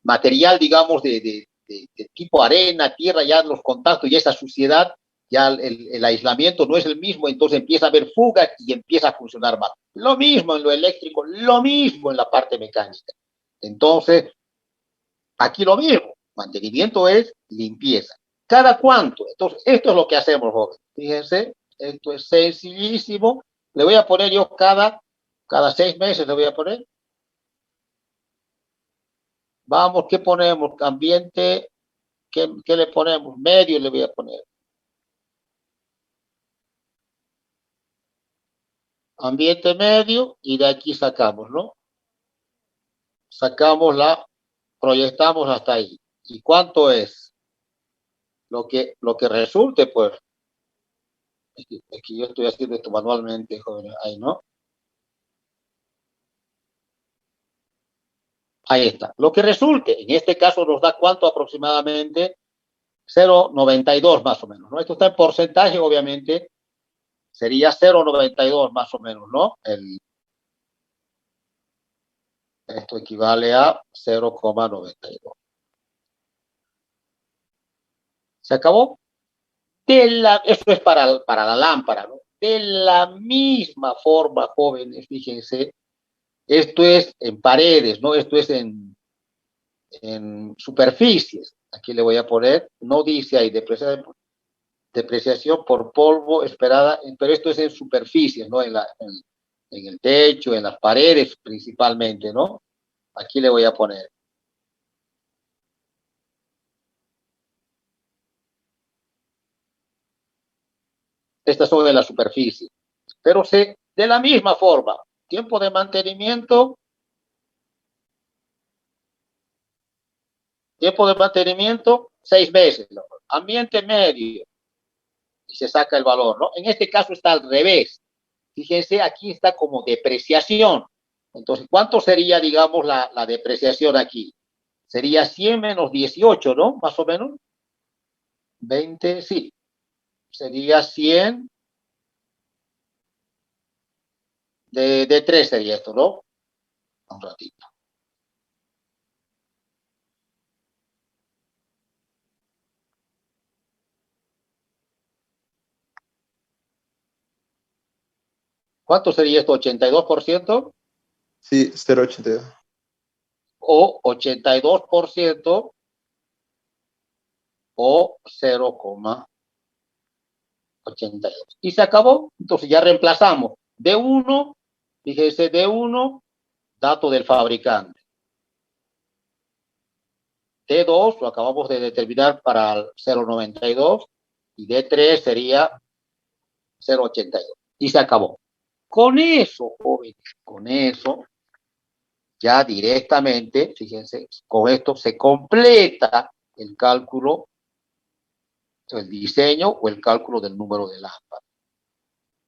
material, digamos, de tipo arena, tierra, ya los contactos y esa suciedad, ya el aislamiento no es el mismo, entonces empieza a haber fugas y empieza a funcionar mal. Lo mismo en lo eléctrico, lo mismo en la parte mecánica. Entonces, aquí lo mismo, mantenimiento es limpieza. ¿Cada cuánto? Entonces, esto es lo que hacemos, jóvenes. Fíjense, esto es sencillísimo. Le voy a poner yo cada 6 meses, le voy a poner. Vamos, ¿qué ponemos? Ambiente, ¿qué le ponemos? Medio le voy a poner. Ambiente medio, y de aquí sacamos, ¿no? Sacamos proyectamos hasta ahí. ¿Y cuánto es? Lo que resulte, pues. Es que yo estoy haciendo esto manualmente, joven, ahí, ¿no? Ahí está. Lo que resulte, en este caso nos da cuánto aproximadamente, 0,92 más o menos, ¿no? Esto está en porcentaje, obviamente, sería 0,92 más o menos, ¿no? Esto equivale a 0,92. ¿Se acabó? Eso es para la lámpara, ¿no? De la misma forma, jóvenes, fíjense, esto es en paredes, ¿no? Esto es en superficies. Aquí le voy a poner, no dice ahí depreciación por polvo esperada, pero esto es en superficies, ¿no? En el techo, en las paredes principalmente, ¿no? Aquí le voy a poner. Estas son de la superficie. Pero de la misma forma, tiempo de mantenimiento, 6 meses. ¿No? Ambiente medio, y se saca el valor, ¿no? En este caso está al revés. Fíjense, aquí está como depreciación. Entonces, ¿cuánto sería, digamos, la depreciación aquí? Sería 100 menos 18, ¿no? Más o menos. 20, sí. Sería 100 De 3 sería esto, ¿no? Un ratito. ¿Cuánto sería esto? ¿82%? Sí, 0,82. O 82% o 0,82. Y se acabó. Entonces ya reemplazamos. D1, fíjese, D1, dato del fabricante. D2 lo acabamos de determinar para el 0,92 y D3 sería 0,82. Y se acabó. Con eso, jóvenes, con eso, ya directamente, fíjense, con esto se completa el cálculo, el diseño o el cálculo del número de lámpara.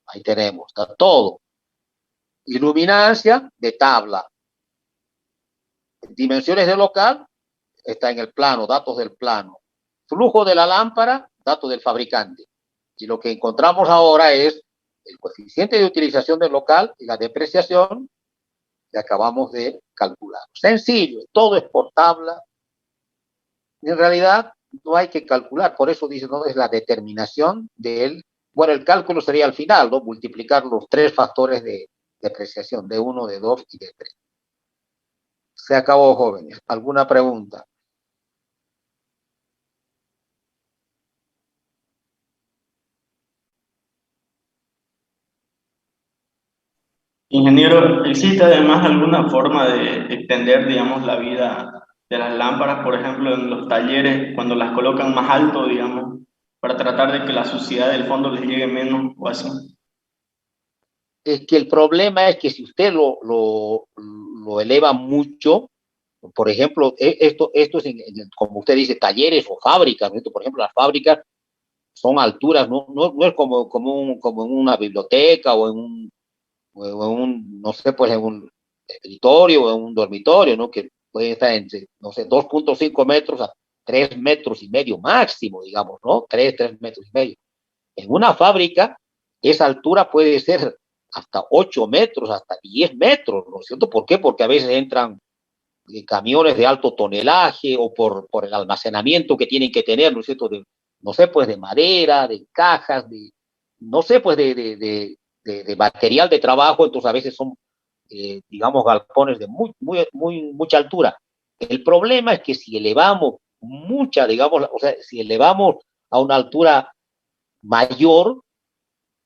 Ahí tenemos, está todo. Iluminancia de tabla. Dimensiones de local, está en el plano, datos del plano. Flujo de la lámpara, datos del fabricante. Y lo que encontramos ahora es el coeficiente de utilización del local y la depreciación que acabamos de calcular. Sencillo, todo es por tabla. En realidad no hay que calcular, por eso dice, no es la determinación del, bueno, el cálculo sería al final, ¿no? Multiplicar los 3 factores de depreciación, de 1, de 2 y de 3. Se acabó, jóvenes. ¿Alguna pregunta? Ingeniero, ¿existe además alguna forma de extender, digamos, la vida de las lámparas, por ejemplo, en los talleres, cuando las colocan más alto, digamos, para tratar de que la suciedad del fondo les llegue menos o así? Es que el problema es que si usted lo eleva mucho, por ejemplo, esto es, como usted dice, talleres o fábricas, ¿no? Por ejemplo, las fábricas son alturas, no es como en una biblioteca o en un, no sé, pues en un escritorio o en un dormitorio, ¿no? Que puede estar entre, no sé, 2,5 metros a 3 metros y medio máximo, digamos, ¿no? 3 metros y medio. En una fábrica, esa altura puede ser hasta 8 metros, hasta 10 metros, ¿no es cierto? ¿Por qué? Porque a veces entran camiones de alto tonelaje o por el almacenamiento que tienen que tener, ¿no es cierto? No sé, pues de madera, de cajas, no sé, pues de material de trabajo, entonces a veces son, digamos, galpones de mucha altura. El problema es que si elevamos mucha, digamos, o sea, si elevamos a una altura mayor,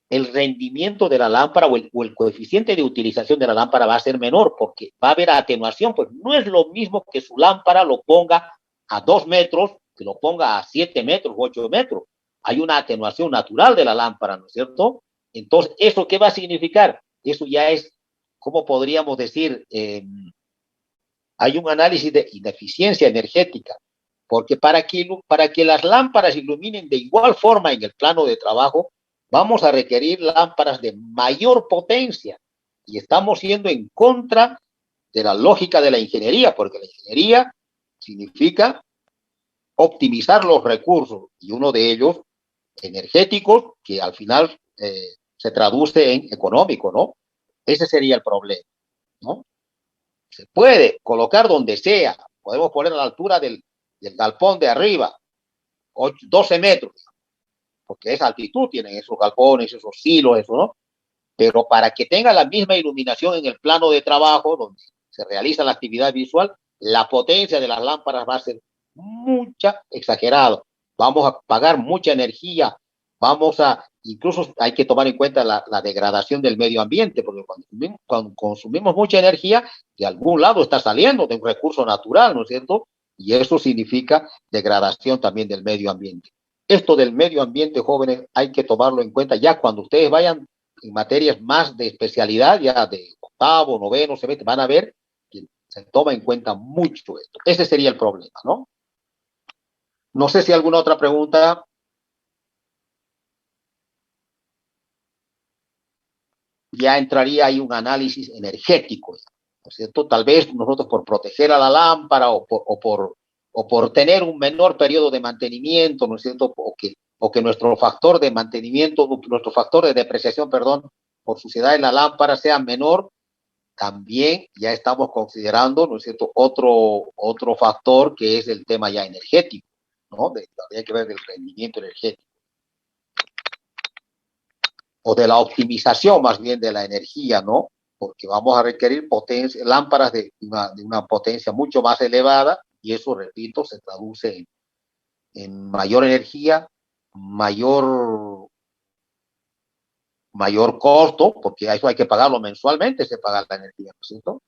el rendimiento de la lámpara o el coeficiente de utilización de la lámpara va a ser menor porque va a haber atenuación, pues no es lo mismo que su lámpara lo ponga a 2 metros que lo ponga a 7 metros o 8 metros. Hay una atenuación natural de la lámpara, ¿no es cierto? Entonces, ¿eso qué va a significar? Eso ya es, ¿cómo podríamos decir? Hay un análisis de ineficiencia energética, porque para que las lámparas iluminen de igual forma en el plano de trabajo, vamos a requerir lámparas de mayor potencia y estamos yendo en contra de la lógica de la ingeniería, porque la ingeniería significa optimizar los recursos y uno de ellos energéticos que al final se traduce en económico, ¿no? Ese sería el problema, ¿no? Se puede colocar donde sea, podemos poner a la altura del galpón de arriba, 12 metros, porque esa altitud tienen esos galpones, esos silos, eso, ¿no? Pero para que tenga la misma iluminación en el plano de trabajo, donde se realiza la actividad visual, la potencia de las lámparas va a ser mucha, exagerado. Vamos a pagar mucha energía, incluso hay que tomar en cuenta la degradación del medio ambiente, porque cuando consumimos mucha energía, de algún lado está saliendo de un recurso natural, ¿no es cierto? Y eso significa degradación también del medio ambiente. Esto del medio ambiente, jóvenes, hay que tomarlo en cuenta ya cuando ustedes vayan en materias más de especialidad, ya de octavo, noveno, semestre, van a ver que se toma en cuenta mucho esto. Ese sería el problema, ¿no? No sé si alguna otra pregunta. Ya entraría ahí un análisis energético, ¿no es cierto? Tal vez nosotros por proteger a la lámpara o por tener un menor periodo de mantenimiento, ¿no es cierto? O que nuestro factor de mantenimiento, nuestro factor de depreciación, perdón, por suciedad en la lámpara sea menor, también ya estamos considerando, ¿no es cierto?, otro factor que es el tema ya energético, ¿no? Habría que ver del rendimiento energético o de la optimización más bien de la energía, ¿no? Porque vamos a requerir lámparas de una potencia mucho más elevada y eso, repito, se traduce en mayor energía, mayor costo, porque a eso hay que pagarlo mensualmente, se paga la energía, ¿no es cierto?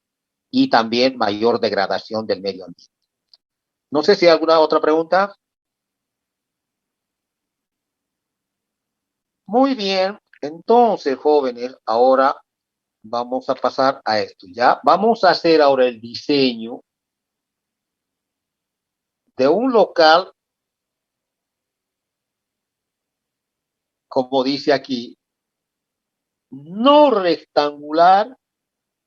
Y también mayor degradación del medio ambiente. No sé si hay alguna otra pregunta. Muy bien, entonces, jóvenes, ahora vamos a pasar a esto, ¿ya? Vamos a hacer ahora el diseño de un local, como dice aquí, no rectangular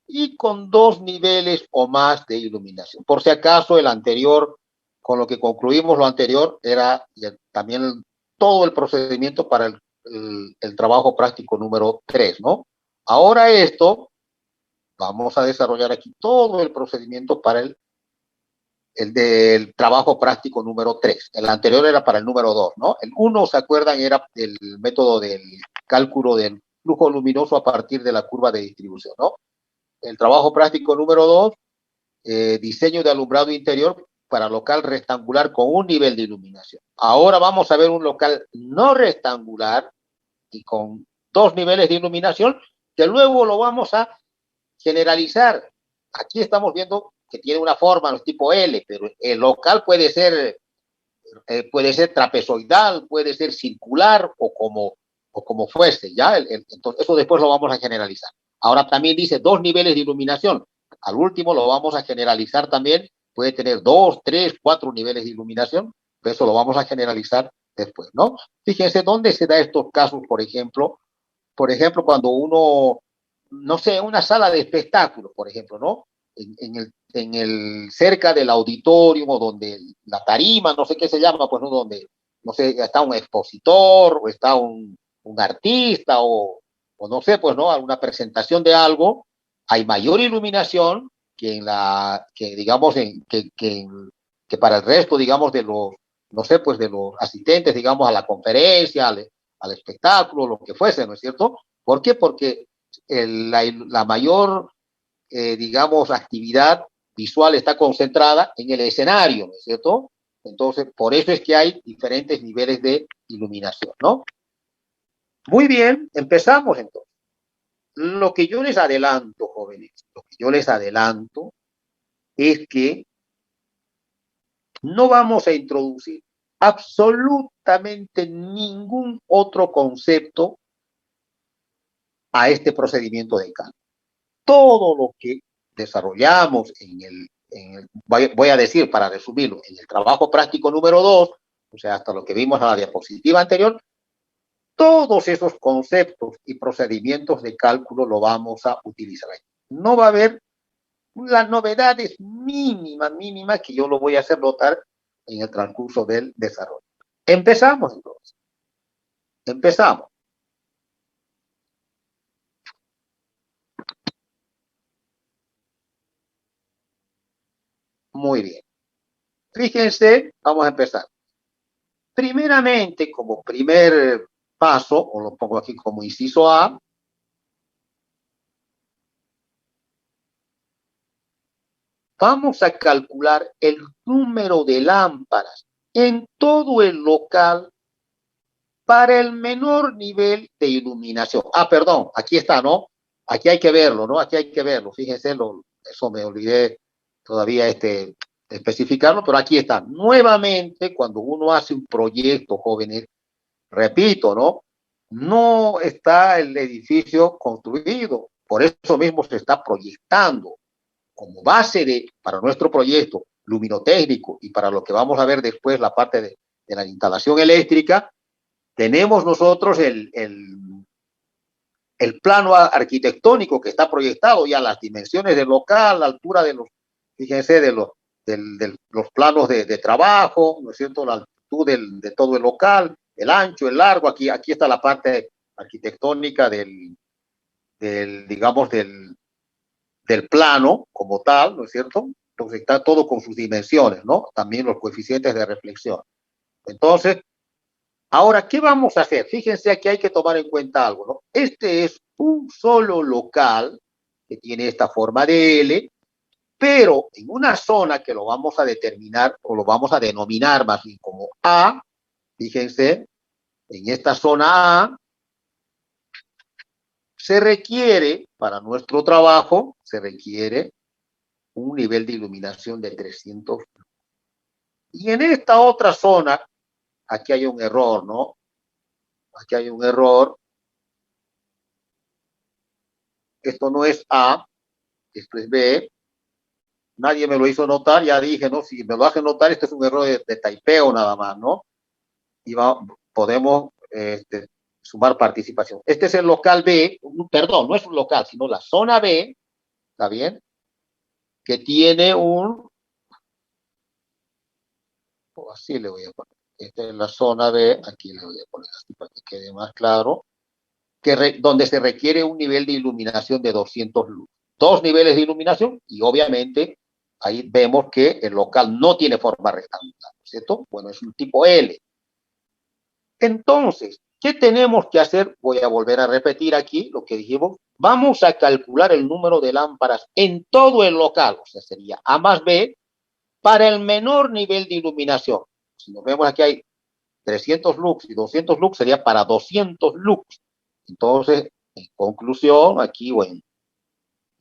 y con 2 niveles o más de iluminación. Por si acaso, el anterior, con lo que concluimos lo anterior, era también todo el procedimiento para el trabajo práctico número 3, ¿no? Ahora esto, vamos a desarrollar aquí todo el procedimiento para el del trabajo práctico número 3. El anterior era para el número 2, ¿no? El 1, ¿se acuerdan? Era el método del cálculo del flujo luminoso a partir de la curva de distribución, ¿no? El trabajo práctico número 2, diseño de alumbrado interior para local rectangular con un nivel de iluminación. Ahora vamos a ver un local no rectangular y con 2 niveles de iluminación, que luego lo vamos a generalizar. Aquí estamos viendo que tiene una forma tipo L, pero el local puede ser trapezoidal, puede ser circular o como fuese, ¿ya? Entonces, eso después lo vamos a generalizar. Ahora también dice 2 niveles de iluminación. Al último lo vamos a generalizar también. Puede tener 2, 3, 4 niveles de iluminación. Eso lo vamos a generalizar después, ¿no? Fíjense dónde se da estos casos, por ejemplo, cuando uno, no sé, una sala de espectáculos, por ejemplo, ¿no? Cerca del auditorio, donde la tarima, no sé qué se llama, pues, ¿no? Donde, no sé, está un expositor, o está un artista, o no sé, pues, ¿no? Alguna presentación de algo, hay mayor iluminación digamos, que para el resto, digamos, de los, no sé, pues, de los asistentes, digamos, a la conferencia, al espectáculo, lo que fuese, ¿no es cierto? ¿Por qué? Porque la mayor, digamos, actividad visual está concentrada en el escenario, ¿no es cierto? Entonces, por eso es que hay diferentes niveles de iluminación, ¿no? Muy bien, empezamos entonces. Lo que yo les adelanto, jóvenes, es que no vamos a introducir absolutamente ningún otro concepto a este procedimiento de cálculo. Todo lo que desarrollamos voy a decir, para resumirlo, en el trabajo práctico número 2, o sea, hasta lo que vimos en la diapositiva anterior, todos esos conceptos y procedimientos de cálculo lo vamos a utilizar. No va a haber las novedades mínimas que yo lo voy a hacer notar en el transcurso del desarrollo. Empezamos entonces. Empezamos. Muy bien. Fíjense, vamos a empezar. Primeramente, como primer paso, o lo pongo aquí como inciso A, vamos a calcular el número de lámparas en todo el local para el menor nivel de iluminación. Ah, perdón, aquí está, ¿no? Aquí hay que verlo, ¿no? Aquí hay que verlo. Fíjense, eso me olvidé todavía especificarlo, pero aquí está. Nuevamente, cuando uno hace un proyecto, jóvenes, repito, ¿no? No está el edificio construido, por eso mismo se está proyectando como base para nuestro proyecto luminotécnico y para lo que vamos a ver después, la parte de la instalación eléctrica. Tenemos nosotros el plano arquitectónico que está proyectado, ya las dimensiones del local, la altura de los, fíjense, de los planos de trabajo, ¿no es cierto? La altitud de todo el local, el ancho, el largo, aquí está la parte arquitectónica del digamos, del plano como tal, ¿no es cierto? Entonces está todo con sus dimensiones, ¿no? También los coeficientes de reflexión. Entonces, ahora, ¿qué vamos a hacer? Fíjense aquí hay que tomar en cuenta algo, ¿no? Este es un solo local que tiene esta forma de L, pero en una zona que lo vamos a determinar o lo vamos a denominar más bien como A, fíjense, en esta zona A se requiere, para nuestro trabajo, se requiere un nivel de iluminación de 300. Y en esta otra zona, aquí hay un error, ¿no? Aquí hay un error. Esto no es A, esto es B. Nadie me lo hizo notar, ya dije, ¿no? Si me lo hacen notar, este es un error de typeo nada más, ¿no? Y podemos sumar participación. Este es el local B, perdón, no es un local, sino la zona B, ¿está bien? Que tiene así le voy a poner. Esta es la zona B, aquí le voy a poner así para que quede más claro, donde se requiere un nivel de iluminación de 200 lux. Dos niveles de iluminación y obviamente ahí vemos que el local no tiene forma rectangular, ¿cierto? Bueno, es un tipo L. Entonces, ¿qué tenemos que hacer? Voy a volver a repetir aquí lo que dijimos. Vamos a calcular el número de lámparas en todo el local, o sea, sería A más B, para el menor nivel de iluminación. Si nos vemos aquí hay 300 lux y 200 lux, sería para 200 lux. Entonces, en conclusión, aquí, bueno,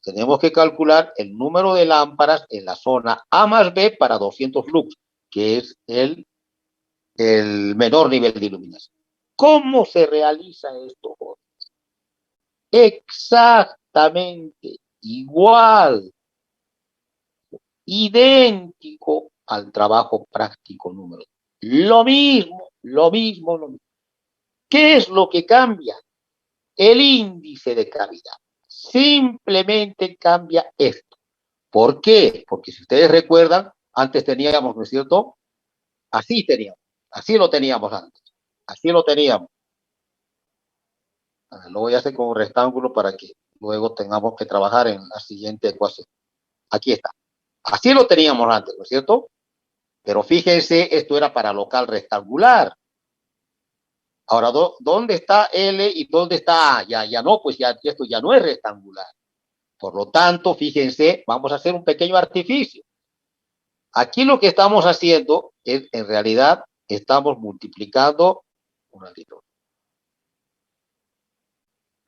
tenemos que calcular el número de lámparas en la zona A más B para 200 lux, que es el menor nivel de iluminación. ¿Cómo se realiza esto? Exactamente igual, idéntico al trabajo práctico número. Lo mismo, lo mismo, lo mismo. ¿Qué es lo que cambia? El índice de cavidad. Simplemente cambia esto. ¿Por qué? Porque si ustedes recuerdan, antes teníamos, ¿no es cierto? Así teníamos, así lo teníamos antes, así lo teníamos. Lo voy a hacer con un rectángulo para que luego tengamos que trabajar en la siguiente ecuación. Aquí está. Así lo teníamos antes, ¿no es cierto? Pero fíjense, esto era para local rectangular. Ahora, ¿dónde está L y dónde está A? Ya no, pues ya esto ya no es rectangular. Por lo tanto, fíjense, vamos a hacer un pequeño artificio. Aquí lo que estamos haciendo es, en realidad, estamos multiplicando un ratito.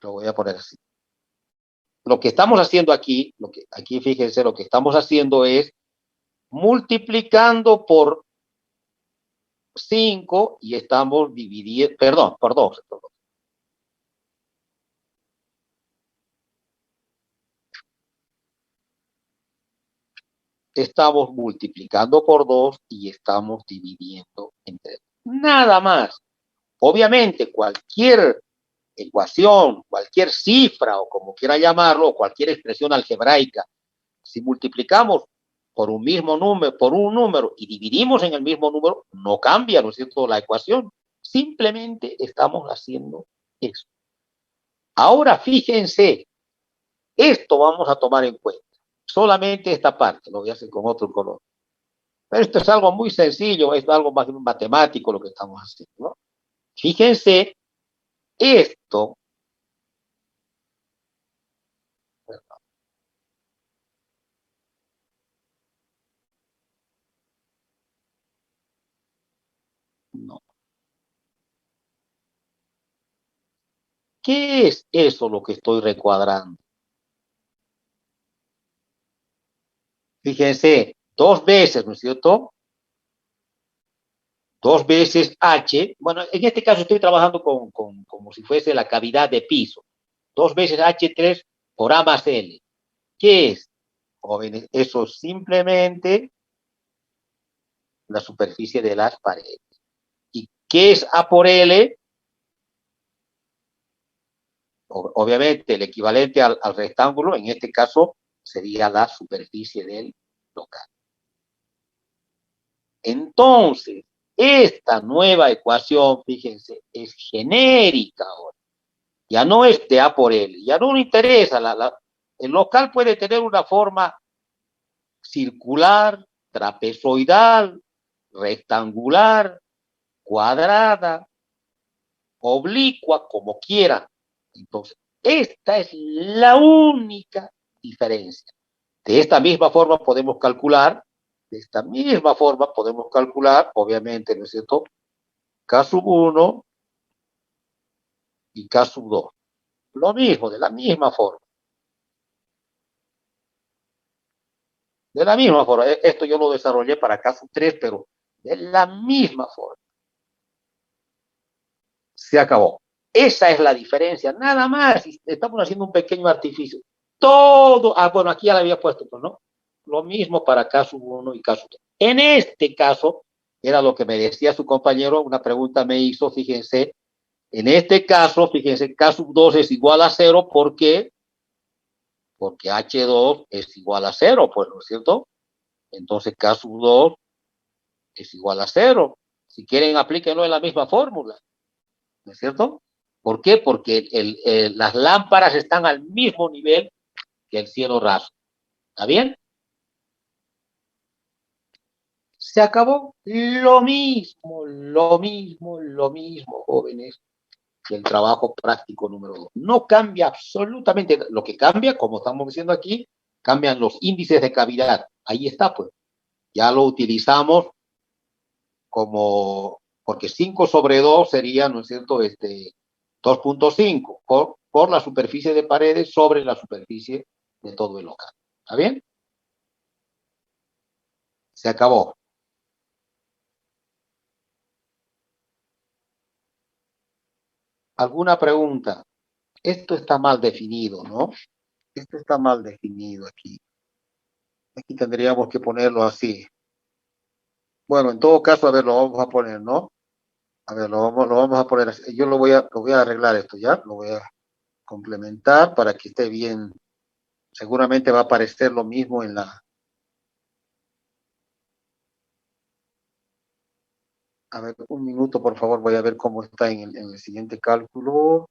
Lo voy a poner así. Lo que estamos haciendo aquí, aquí fíjense, lo que estamos haciendo es multiplicando por 5 y estamos dividiendo, perdón, por 2. Estamos multiplicando por 2 y estamos dividiendo entre 2. Nada más. Obviamente, cualquier ecuación, cualquier cifra o como quiera llamarlo, cualquier expresión algebraica, si multiplicamos por un mismo número, por un número y dividimos en el mismo número, no cambia, ¿no es cierto?, la ecuación. Simplemente estamos haciendo eso. Ahora fíjense, esto vamos a tomar en cuenta. Solamente esta parte, lo voy a hacer con otro color. Pero esto es algo muy sencillo, es algo más matemático lo que estamos haciendo, ¿no? Fíjense, esto, no. ¿Qué es eso lo que estoy recuadrando? Fíjense, 2 veces, ¿no es cierto? 2 veces H, bueno, en este caso estoy trabajando como si fuese la cavidad de piso. 2 veces H3 por A más L. ¿Qué es? Jóvenes, eso es simplemente la superficie de las paredes. ¿Y qué es A por L? Obviamente el equivalente al rectángulo, en este caso, sería la superficie del local. Entonces, esta nueva ecuación, fíjense, es genérica ahora. Ya no es de A por L, ya no le interesa. El local puede tener una forma circular, trapezoidal, rectangular, cuadrada, oblicua, como quieran. Entonces, esta es la única diferencia. De esta misma forma podemos calcular, obviamente, ¿no es cierto? K sub 1 y K sub 2. Lo mismo, de la misma forma. De la misma forma. Esto yo lo desarrollé para K sub 3, pero de la misma forma. Se acabó. Esa es la diferencia, nada más. Estamos haciendo un pequeño artificio. Todo, bueno, aquí ya la había puesto, pero no. Lo mismo para K sub 1 y K sub 2. En este caso, era lo que me decía su compañero, una pregunta me hizo, fíjense, en este caso, fíjense, K sub 2 es igual a 0, ¿por qué? Porque H2 es igual a 0, pues, ¿no es cierto? Entonces K sub 2 es igual a 0. Si quieren, aplíquenlo en la misma fórmula, ¿no es cierto? ¿Por qué? Porque las lámparas están al mismo nivel que el cielo raso. ¿Está bien? Se acabó. Lo mismo, jóvenes, que el trabajo práctico número 2. No cambia absolutamente. Lo que cambia, como estamos diciendo aquí, cambian los índices de cavidad. Ahí está, pues. Ya lo utilizamos como, porque 5 sobre 2 sería, ¿no es cierto?, 2.5 por la superficie de paredes sobre la superficie de todo el local. ¿Está bien? Se acabó. ¿Alguna pregunta? Esto está mal definido, ¿no? Esto está mal definido aquí. Aquí tendríamos que ponerlo así. Bueno, en todo caso, a ver, lo vamos a poner, ¿no? A ver, lo vamos a poner así. Yo lo voy a arreglar esto, ¿ya? Lo voy a complementar para que esté bien. Seguramente va a aparecer lo mismo en la... A ver, un minuto, por favor, voy a ver cómo está en el siguiente cálculo.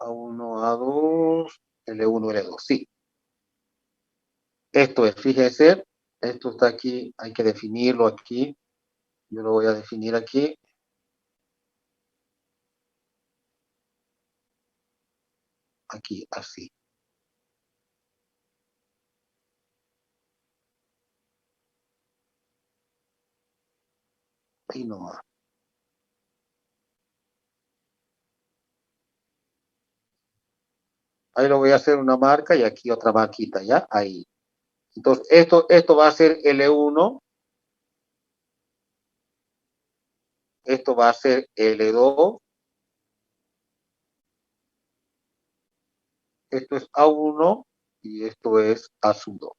A1, A2, L1, L2, sí. Esto es, fíjese, esto está aquí, hay que definirlo aquí. Yo lo voy a definir aquí. Aquí, así. Ahí nomás. Ahí lo voy a hacer una marca y aquí otra marquita, ¿ya? Ahí. Entonces, esto va a ser L1. Esto va a ser L2. Esto es A1 y esto es A sub 2.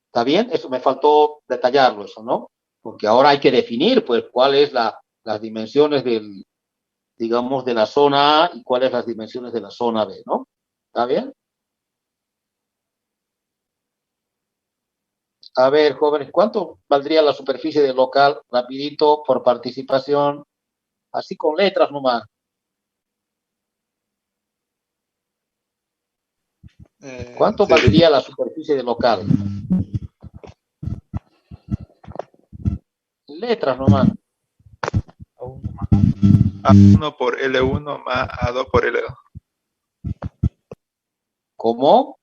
¿Está bien? Eso me faltó detallarlo, eso, ¿no? Porque ahora hay que definir, pues, cuáles las dimensiones del, digamos, de la zona A y cuáles las dimensiones de la zona B, ¿no? ¿Está bien? A ver, jóvenes, ¿cuánto valdría la superficie del local? Rapidito, por participación, así con letras nomás. ¿Cuánto valdría la superficie del local? Letras nomás. A1 por L1 más A2 por L2. ¿Cómo?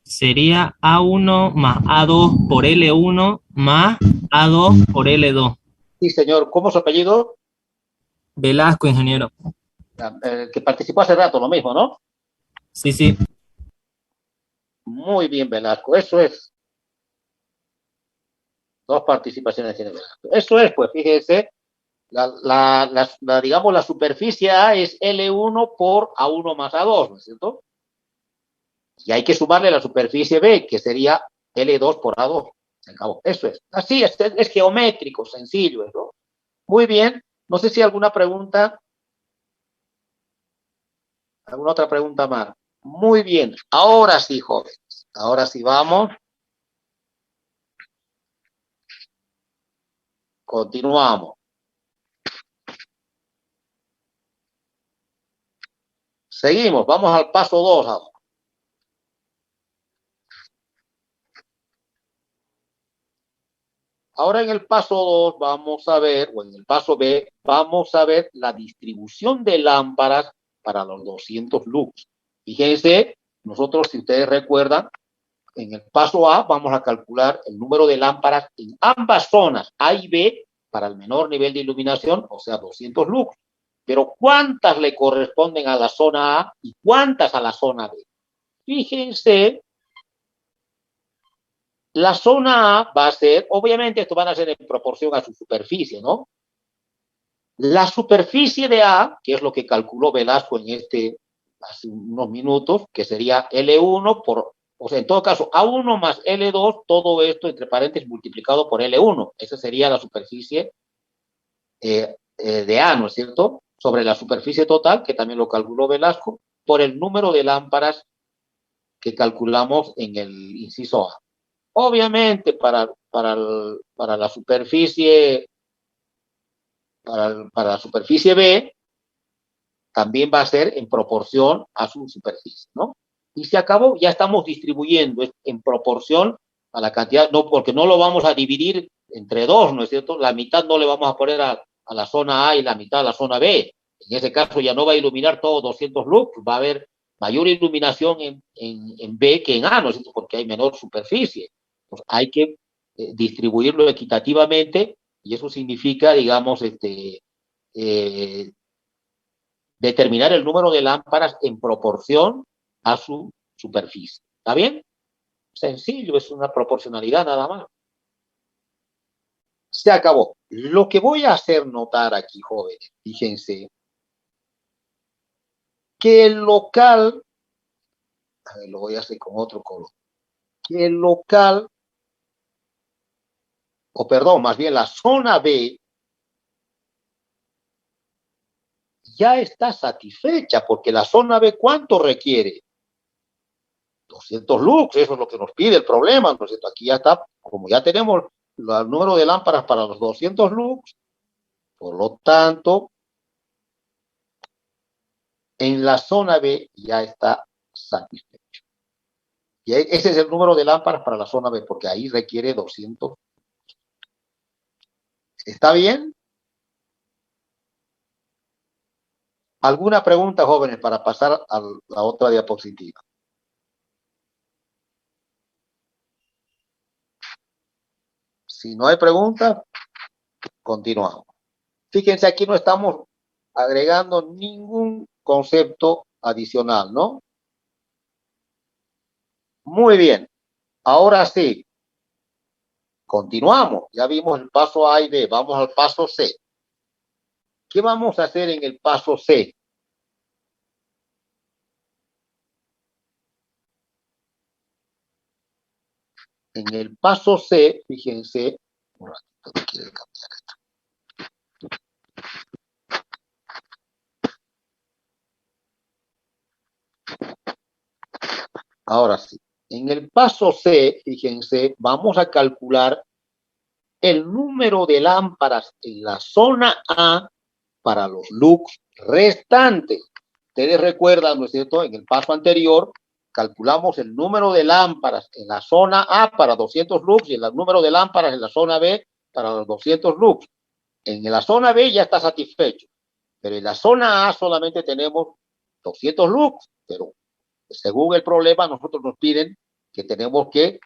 Sería A1 más A2 por L1 más A2 por L2. Sí, señor. ¿Cómo es su apellido? Velasco, ingeniero. Que participó hace rato, lo mismo, ¿no? Sí, sí. Muy bien, Velasco. Eso es. 2 participaciones tiene Velasco. Eso es, pues, fíjese. Digamos, la superficie A es L1 por A1 más A2, ¿no es cierto? Y hay que sumarle la superficie B, que sería L2 por A2. Se acabó. Eso es. Así es geométrico, sencillo, ¿no? Muy bien. No sé si alguna pregunta. ¿Alguna otra pregunta más? Muy bien. Ahora sí, jóvenes. Ahora sí vamos. Continuamos. Seguimos, vamos al paso 2 ahora. Ahora en el paso 2 vamos a ver, o en el paso B, vamos a ver la distribución de lámparas para los 200 lux. Fíjense, nosotros, si ustedes recuerdan, en el paso A vamos a calcular el número de lámparas en ambas zonas, A y B, para el menor nivel de iluminación, o sea, 200 lux. Pero ¿cuántas le corresponden a la zona A y cuántas a la zona B? Fíjense, la zona A va a ser, obviamente esto van a ser en proporción a su superficie, ¿no? La superficie de A, que es lo que calculó Velasco hace unos minutos, que sería L1 o sea, en todo caso, A1 más L2, todo esto entre paréntesis multiplicado por L1. Esa sería la superficie de A, ¿no es cierto? Sobre la superficie total, que también lo calculó Velasco, por el número de lámparas que calculamos en el inciso A. Obviamente, para la superficie B, también va a ser en proporción a su superficie, ¿no? Y se acabó, ya estamos distribuyendo en proporción a la cantidad, no, porque no lo vamos a dividir entre dos, ¿no es cierto? La mitad no le vamos a poner a la zona A y la mitad a la zona B. En ese caso ya no va a iluminar todo 200 lux, va a haber mayor iluminación en B que en A, ¿no es cierto? Porque hay menor superficie. Pues hay que distribuirlo equitativamente y eso significa, digamos, determinar el número de lámparas en proporción a su superficie. ¿Está bien? Sencillo, es una proporcionalidad nada más. Se acabó. Lo que voy a hacer notar aquí, jóvenes, fíjense, que el local, a ver, lo voy a hacer con otro color, que el local, o perdón, más bien la zona B, ya está satisfecha, porque la zona B, ¿cuánto requiere? 200 lux, eso es lo que nos pide el problema, ¿no es cierto? Aquí ya está, como ya tenemos el número de lámparas para los 200 lux, por lo tanto, en la zona B ya está satisfecho. Y ese es el número de lámparas para la zona B, porque ahí requiere 200. ¿Está bien? ¿Alguna pregunta, jóvenes, para pasar a la otra diapositiva? Si no hay preguntas, continuamos. Fíjense, aquí no estamos agregando ningún concepto adicional, ¿no? Muy bien. Ahora sí. Continuamos. Ya vimos el paso A y B. Vamos al paso C. ¿Qué vamos a hacer en el paso C? En el paso C, fíjense, un ratito que quiero cambiar esto. Ahora sí. En el paso C, fíjense, vamos a calcular el número de lámparas en la zona A para los lux restantes. Ustedes recuerdan, ¿no es cierto? En el paso anterior calculamos el número de lámparas en la zona A para 200 lux y el número de lámparas en la zona B para los 200 lux. En la zona B ya está satisfecho, pero en la zona A solamente tenemos 200 lux, pero según el problema nosotros nos piden que tenemos que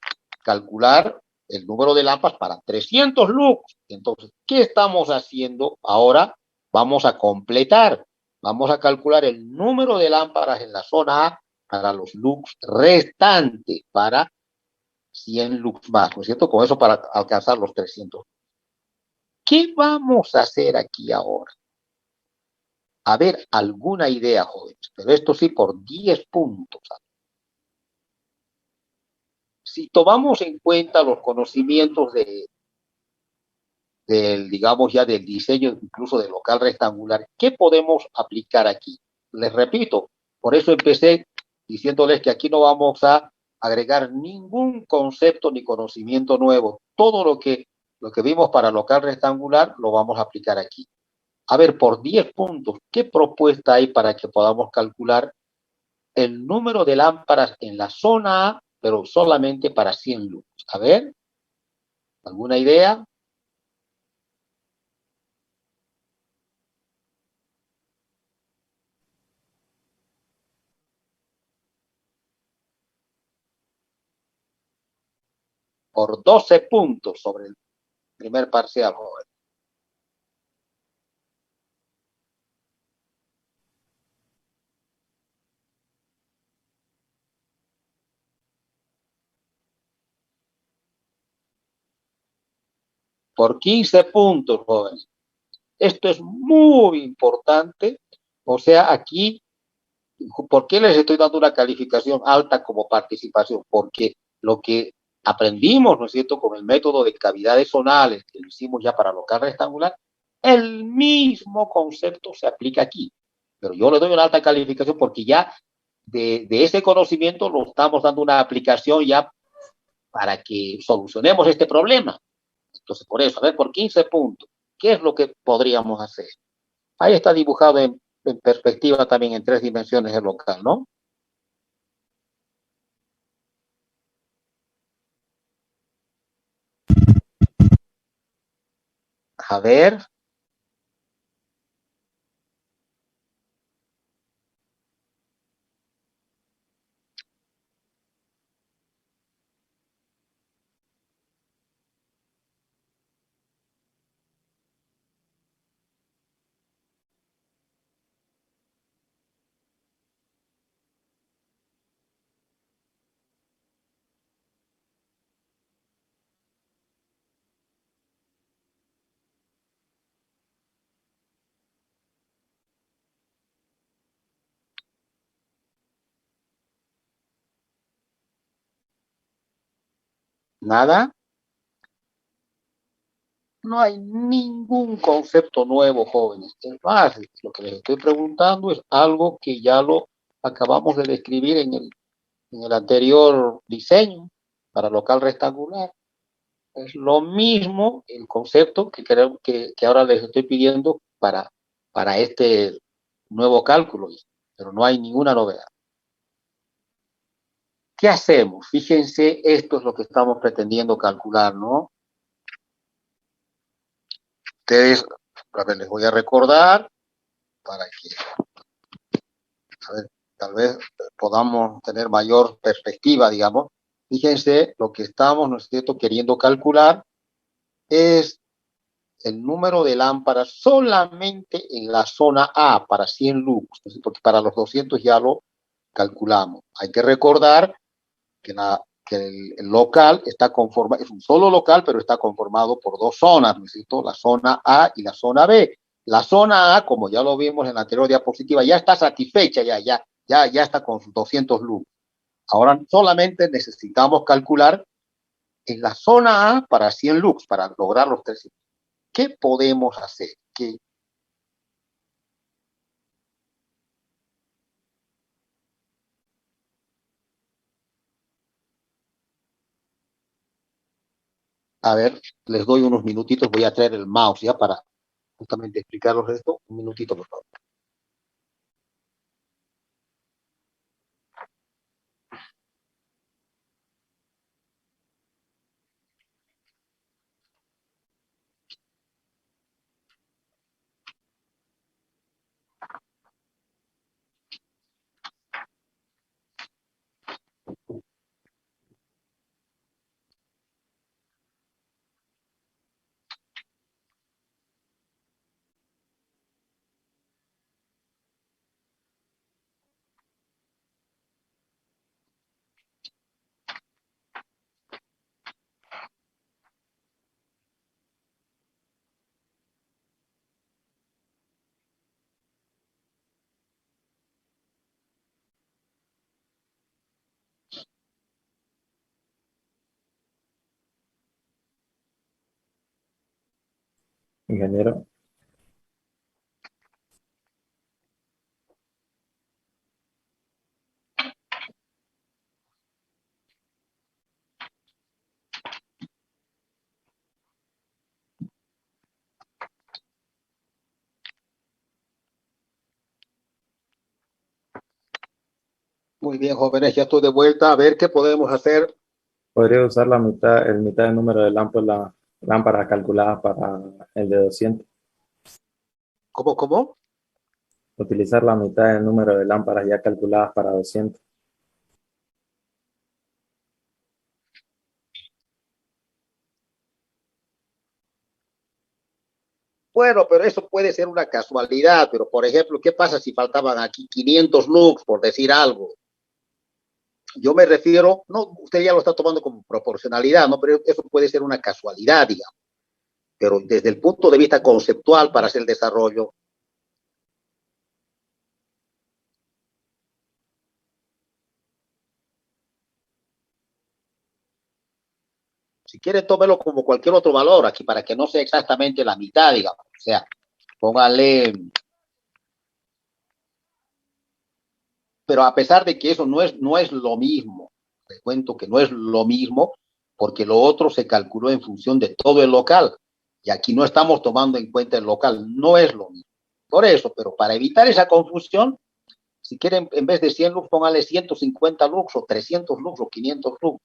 calcular el número de lámparas para 300 lux. Entonces, ¿qué estamos haciendo ahora? Vamos a completar, vamos a calcular el número de lámparas en la zona A para los lux restantes, para 100 lux más, ¿no es cierto? Con eso para alcanzar los 300. ¿Qué vamos a hacer aquí ahora? A ver, alguna idea, jóvenes, pero esto sí por 10 puntos. Si tomamos en cuenta los conocimientos digamos ya del diseño incluso del local rectangular, ¿qué podemos aplicar aquí? Les repito, por eso empecé diciéndoles que aquí no vamos a agregar ningún concepto ni conocimiento nuevo. Todo lo que vimos para local rectangular lo vamos a aplicar aquí. A ver, por 10 puntos, ¿qué propuesta hay para que podamos calcular el número de lámparas en la zona A, pero solamente para 100 lux. A ver, ¿alguna idea? Por 12 puntos sobre el primer parcial, joven. Por 15 puntos, jóvenes. Esto es muy importante. O sea, aquí, ¿por qué les estoy dando una calificación alta como participación? Porque lo que aprendimos, ¿no es cierto?, con el método de cavidades zonales, que lo hicimos ya para local rectangular, el mismo concepto se aplica aquí. Pero yo le doy una alta calificación porque ya de ese conocimiento lo estamos dando una aplicación ya para que solucionemos este problema. Entonces, por eso, a ver, por 15 puntos, ¿qué es lo que podríamos hacer? Ahí está dibujado en perspectiva también en 3 dimensiones el local, ¿no? A ver, nada. No hay ningún concepto nuevo, jóvenes. Es más, lo que les estoy preguntando es algo que ya lo acabamos de describir en el anterior diseño para local rectangular. Es lo mismo el concepto que, creo que ahora les estoy pidiendo para este nuevo cálculo, pero no hay ninguna novedad. ¿Qué hacemos? Fíjense, esto es lo que estamos pretendiendo calcular, ¿no? Ustedes, a ver, les voy a recordar para que, a ver, tal vez podamos tener mayor perspectiva, digamos. Fíjense, lo que estamos, ¿no es cierto?, queriendo calcular es el número de lámparas solamente en la zona A para 100 lux, porque para los 200 ya lo calculamos. Hay que recordar que, que el local está conformado, es un solo local, pero está conformado por 2 zonas, ¿no es cierto? La zona A y la zona B. La zona A, como ya lo vimos en la anterior diapositiva, ya está satisfecha, ya está con sus 200 lux. Ahora solamente necesitamos calcular en la zona A para 100 lux, para lograr los 300. ¿Qué podemos hacer? ¿Qué? A ver, les doy unos minutitos, voy a traer el mouse ya para justamente explicarles esto. Un minutito, por favor. Ingeniero. Muy bien, jóvenes, ya estoy de vuelta. A ver qué podemos hacer. Podría usar el mitad del número de lámparas calculadas para el de 200. ¿Cómo? Utilizar la mitad del número de lámparas ya calculadas para 200. Bueno, pero eso puede ser una casualidad. Pero, por ejemplo, ¿qué pasa si faltaban aquí 500 lux, por decir algo? Yo me refiero, no, usted ya lo está tomando como proporcionalidad, ¿no? Pero eso puede ser una casualidad, digamos. Pero desde el punto de vista conceptual para hacer el desarrollo, si quiere, tómelo como cualquier otro valor aquí para que no sea exactamente la mitad, digamos. O sea, póngale, pero a pesar de que eso no es lo mismo, te cuento que no es lo mismo porque lo otro se calculó en función de todo el local y aquí no estamos tomando en cuenta el local, no es lo mismo. Por eso, pero para evitar esa confusión, si quieren, en vez de 100 lux, póngale 150 lux o 300 lux o 500 lux.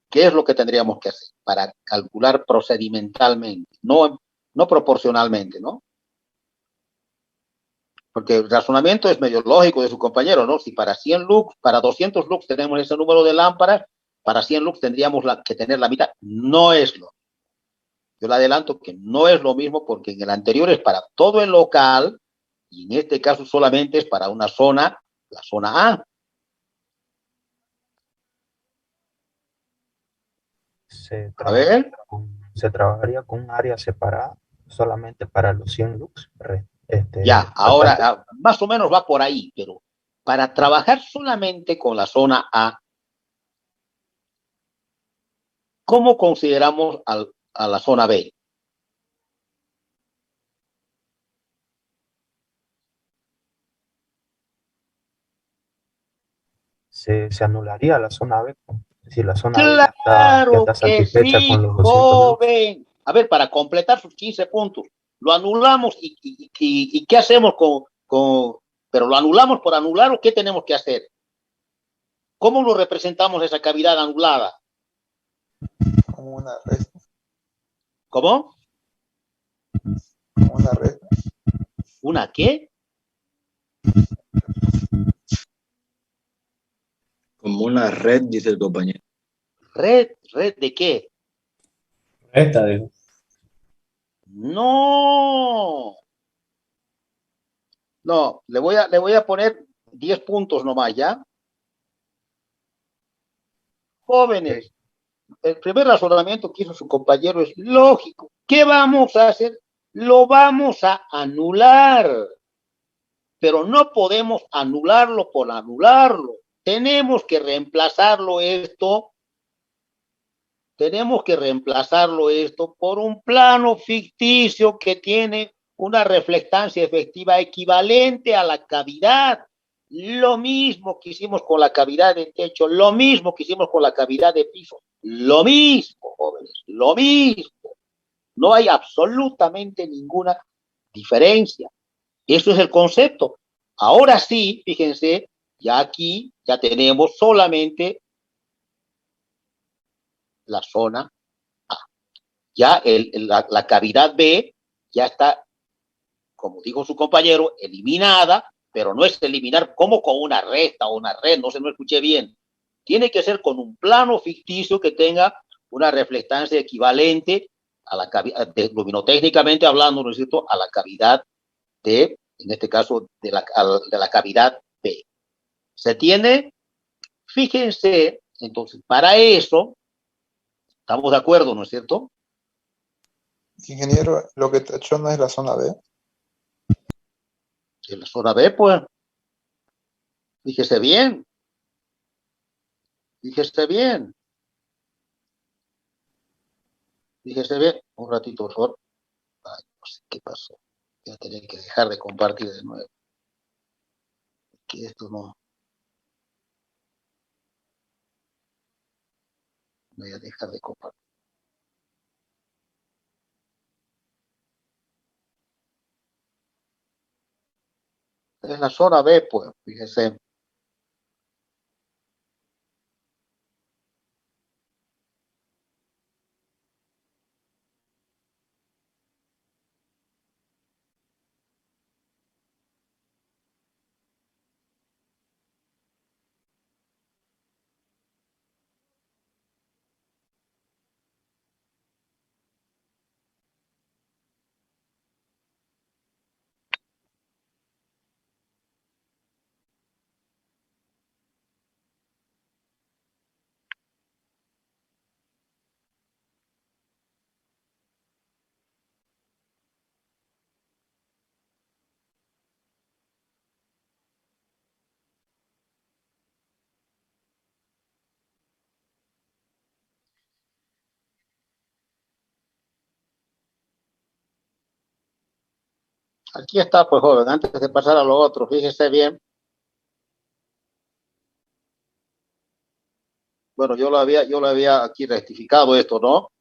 ¿Qué es lo que tendríamos que hacer para calcular procedimentalmente, no proporcionalmente, ¿no? Porque el razonamiento es medio lógico de su compañero, ¿no? Si para 100 lux, para 200 lux tenemos ese número de lámparas, para 100 lux tendríamos que tener la mitad. No es lo. Yo le adelanto que no es lo mismo porque en el anterior es para todo el local y en este caso solamente es para una zona, la zona A. Se A ver, se trabajaría con un área separada solamente para los 100 lux ya, faltantes. ahora más o menos va por ahí, pero para trabajar solamente con la zona A, ¿cómo consideramos a la zona B? Se anularía la zona B, pues. Si la zona B ya Claro está que satisfecha con sí, los 200 lux. joven. A ver, para completar sus 15 puntos, lo anulamos y ¿qué hacemos pero lo anulamos por anular o qué tenemos que hacer? ¿Cómo lo representamos esa cavidad anulada? Como una resta, ¿Cómo? como una resta. ¿Una qué? Como una red, dice el compañero. ¿Red de qué? Esta, digo. No, no, le voy a poner 10 puntos nomás, ¿ya? Jóvenes, el primer razonamiento que hizo su compañero es lógico. ¿Qué vamos a hacer? Lo vamos a anular, pero no podemos anularlo por anularlo. Tenemos que reemplazarlo esto por un plano ficticio que tiene una reflectancia efectiva equivalente a la cavidad. Lo mismo que hicimos con la cavidad de techo, lo mismo que hicimos con la cavidad de piso, lo mismo, jóvenes, lo mismo. No hay absolutamente ninguna diferencia. Eso es el concepto. Ahora sí, fíjense, ya aquí ya tenemos solamente la zona A. Ya la cavidad B ya está, como dijo su compañero, eliminada, pero no es eliminar como con una recta o una red, no se me escuché bien. Tiene que ser con un plano ficticio que tenga una reflectancia equivalente a la cavidad, luminotécnicamente hablando, ¿no es cierto?, a la cavidad en este caso, de la cavidad B. ¿Se tiene? Fíjense, entonces, para eso, estamos de acuerdo, ¿no es cierto? Ingeniero, lo que tachó no es la zona B. En la zona B, pues, fíjese bien, fíjese bien, fíjese bien. Un ratito, por favor. Ay, no sé qué pasó. Voy a tener que dejar de compartir de nuevo. Que esto no. Voy a dejar de compartir. En la zona B, pues, fíjese. Aquí está, pues joven, antes de pasar a lo otro, fíjese bien. Bueno, yo lo había aquí rectificado esto, ¿no?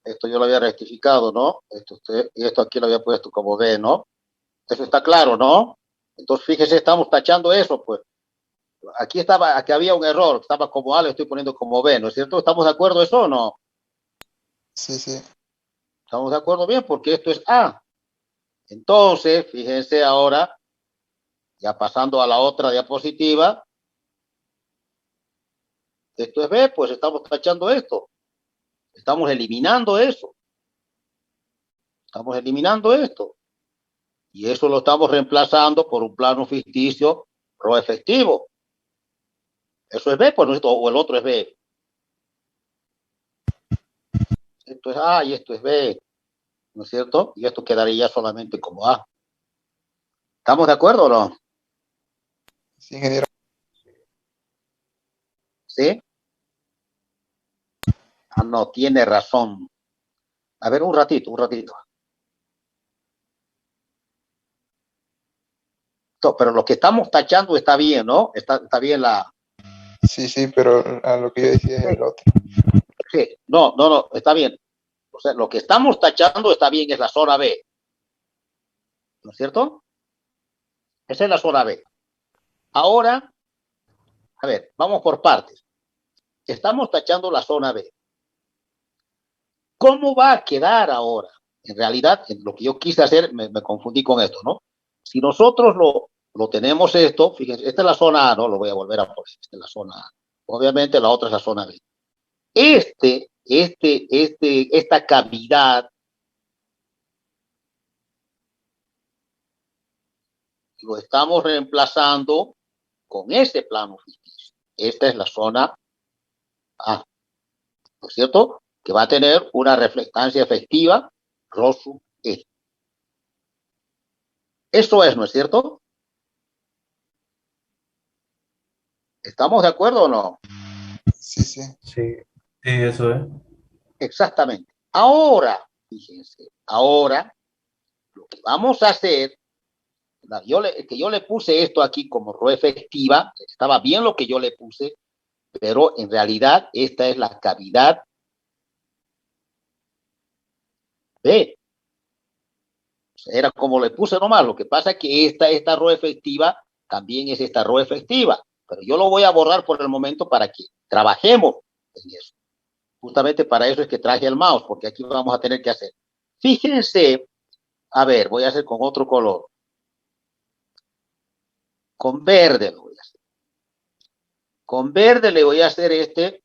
Esto yo lo había rectificado, ¿no? Y esto aquí lo había puesto como B, ¿no? Eso está claro, ¿no? Entonces, fíjese, estamos tachando eso, pues. Aquí había un error, estaba como A, le estoy poniendo como B, ¿no es cierto? ¿Estamos de acuerdo eso o no? Sí, sí. ¿Estamos de acuerdo bien? Porque esto es A. Entonces, fíjense ahora, ya pasando a la otra diapositiva, esto es B, pues estamos tachando esto. Estamos eliminando eso. Estamos eliminando esto. Y eso lo estamos reemplazando por un plano ficticio rho efectivo. Eso es B, pues, ¿no? O el otro es B. Esto es A y esto es B, ¿no es cierto? Y esto quedaría solamente como A. ¿Estamos de acuerdo o no? Sí, ingeniero. ¿Sí? Ah, no, tiene razón. A ver, un ratito, un ratito. Pero lo que estamos tachando está bien, ¿no? Está bien la... Sí, sí, pero a lo que yo decía es el otro. Sí, no, está bien. O sea, lo que estamos tachando está bien, es la zona B. ¿No es cierto? Esa es la zona B. Ahora, a ver, vamos por partes. Estamos tachando la zona B. ¿Cómo va a quedar ahora? En realidad, lo que yo quise hacer, me confundí con esto, ¿no? Si nosotros lo tenemos esto, fíjense, esta es la zona A, ¿no? Lo voy a volver a poner, esta es la zona A. Obviamente la otra es la zona B. Esta cavidad, lo estamos reemplazando con ese plano ficticio. Esta es la zona A, ¿no es cierto? Que va a tener una reflectancia efectiva, rho sub E. Eso es, ¿no es cierto? ¿Estamos de acuerdo o no? Sí, sí. Sí, sí, eso es. Exactamente. Ahora, fíjense, ahora lo que vamos a hacer, que yo le puse esto aquí como rho efectiva, estaba bien lo que yo le puse, pero en realidad esta es la cavidad B. Era como le puse nomás, lo que pasa es que esta rho efectiva también es esta rho efectiva, pero yo lo voy a borrar por el momento para que trabajemos en eso. Justamente para eso es que traje el mouse, porque aquí vamos a tener que hacer. Fíjense, a ver, voy a hacer con otro color. Con verde lo voy a hacer. Con verde le voy a hacer esto.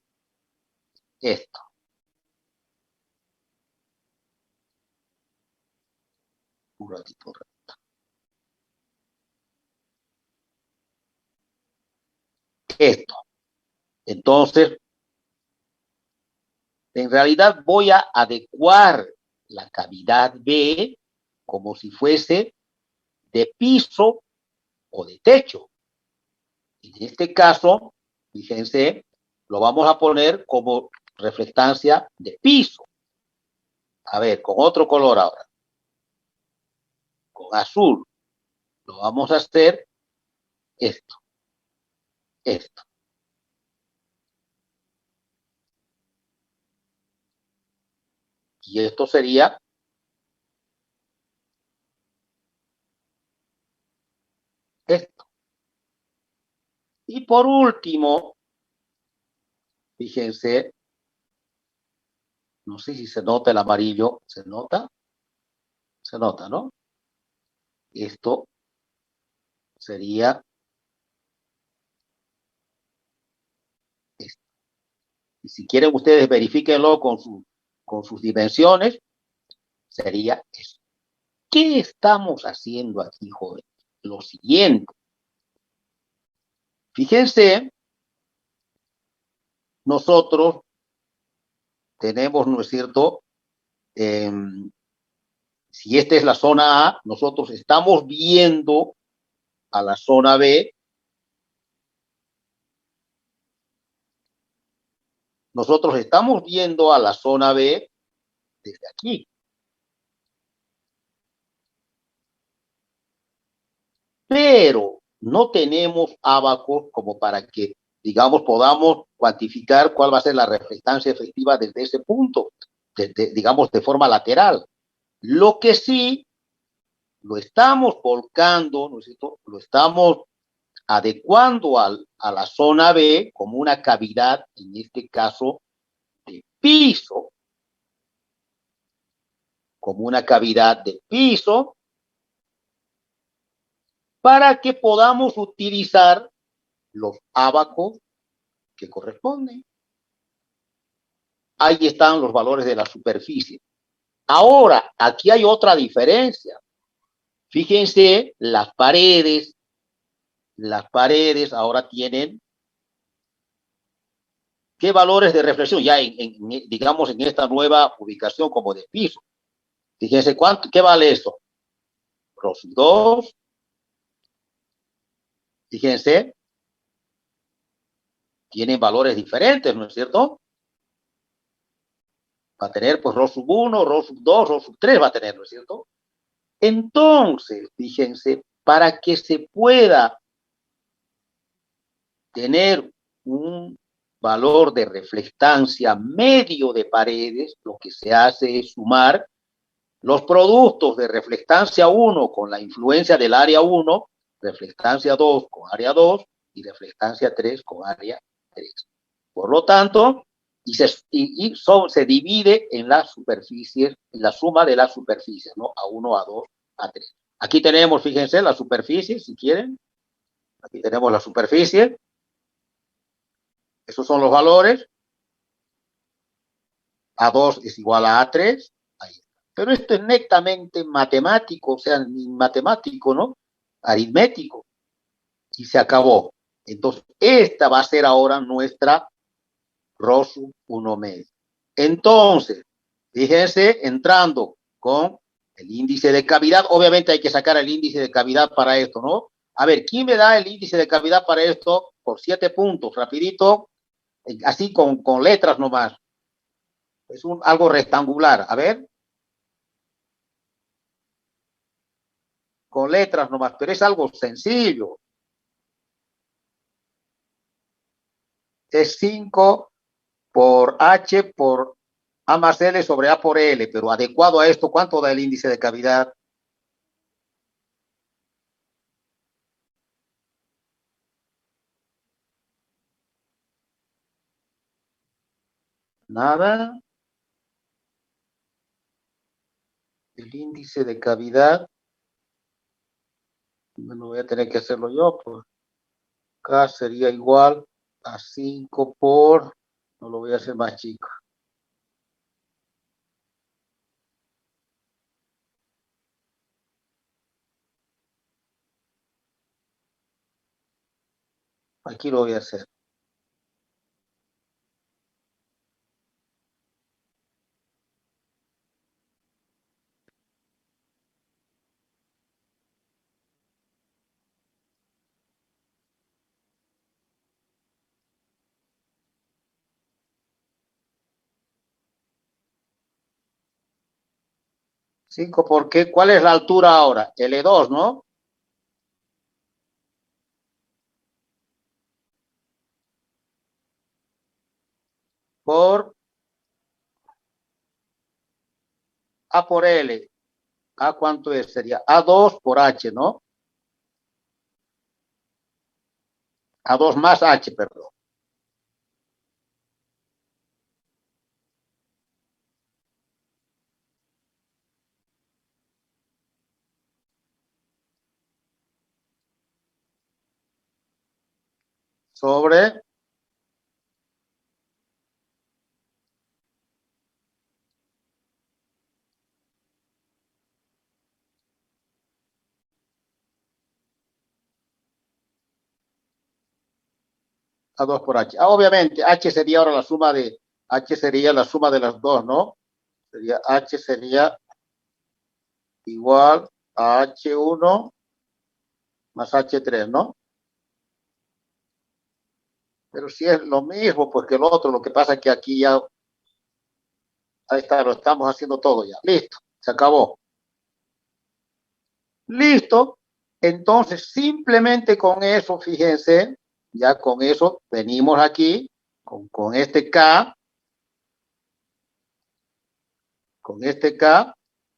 Un ratito. Esto. Entonces, en realidad voy a adecuar la cavidad B como si fuese de piso o de techo. En este caso, fíjense, lo vamos a poner como reflectancia de piso. A ver, con otro color ahora. Con azul. Lo vamos a hacer esto. Esto. Y esto sería esto. Y por último, fíjense, no sé si se nota el amarillo. ¿Se nota? Se nota, ¿no? Esto sería esto. Y si quieren ustedes verifíquenlo con sus dimensiones, sería eso. ¿Qué estamos haciendo aquí, joven? Lo siguiente. Fíjense, nosotros tenemos, ¿no es cierto? Si esta es la zona A, nosotros estamos viendo a la zona B. Nosotros estamos viendo a la zona B desde aquí. pero no tenemos ábacos como para que, digamos, podamos cuantificar cuál va a ser la reflectancia efectiva desde ese punto, digamos, de forma lateral. Lo que sí lo estamos volcando, ¿no es cierto? Lo estamos adecuando a la zona B como una cavidad, en este caso, de piso, como una cavidad de piso, para que podamos utilizar los ábacos que corresponden. Ahí están los valores de la superficie. Ahora, aquí hay otra diferencia. Fíjense, las paredes ahora tienen qué valores de reflexión, ya digamos en esta nueva ubicación como de piso. Fíjense, ¿qué vale esto? Rho 2. Fíjense, tienen valores diferentes, ¿no es cierto? Va a tener pues Rho 1, Rho 2, Rho 3 va a tener, ¿no es cierto? Entonces, fíjense, para que se pueda tener un valor de reflectancia medio de paredes, lo que se hace es sumar los productos de reflectancia 1 con la influencia del área 1, reflectancia 2 con área 2 y reflectancia 3 con área 3. Por lo tanto, se divide en las superficies, en la suma de las superficies, ¿no? A1, A2, A3. Aquí tenemos, fíjense, la superficie, si quieren. Aquí tenemos la superficie. Esos son los valores. A2 es igual a A3. Ahí. Pero esto es netamente matemático, o sea, ni matemático, ¿no? Aritmético. Y se acabó. Entonces, esta va a ser ahora nuestra Rho 1 medio. Entonces, fíjense, entrando con el índice de cavidad, obviamente hay que sacar el índice de cavidad para esto, ¿no? A ver, ¿quién me da el índice de cavidad para esto? Por 7 puntos, rapidito, así con letras nomás. Es algo rectangular, a ver. Con letras nomás, pero es algo sencillo. Es 5 por H por A más L sobre A por L, pero adecuado a esto, ¿cuánto da el índice de cavidad? Nada. El índice de cavidad, bueno, voy a tener que hacerlo yo, pues K sería igual a 5 por, no lo voy a hacer más chico. Aquí lo voy a hacer. ¿5 por qué? ¿Cuál es la altura ahora? L2, ¿no? Por A por L. ¿A cuánto es? Sería A2 por H, ¿no? A2 más H, perdón. Sobre A2 por H. Obviamente, H sería ahora la suma de, H sería la suma de las dos, ¿no? H sería igual a H1 más H3, ¿no? Pero si es lo mismo, pues que el otro, lo que pasa es que aquí ya, ahí está, lo estamos haciendo todo ya. Listo, se acabó. Listo. Entonces, simplemente con eso, fíjense, ya con eso venimos aquí, con este K,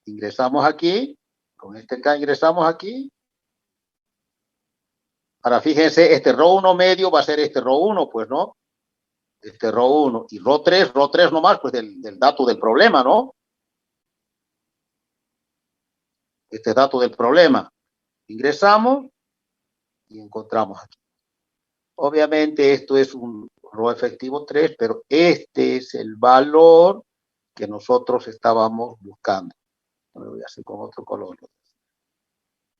ingresamos aquí, con este K ingresamos aquí. Ahora, fíjense, este ρ1 medio va a ser este ρ1, pues, ¿no? Este ρ1 y ρ3 nomás, pues, del dato del problema, ¿no? Este dato del problema. Ingresamos y encontramos aquí. Obviamente esto es un ρ efectivo 3, pero este es el valor que nosotros estábamos buscando. Lo voy a hacer con otro color.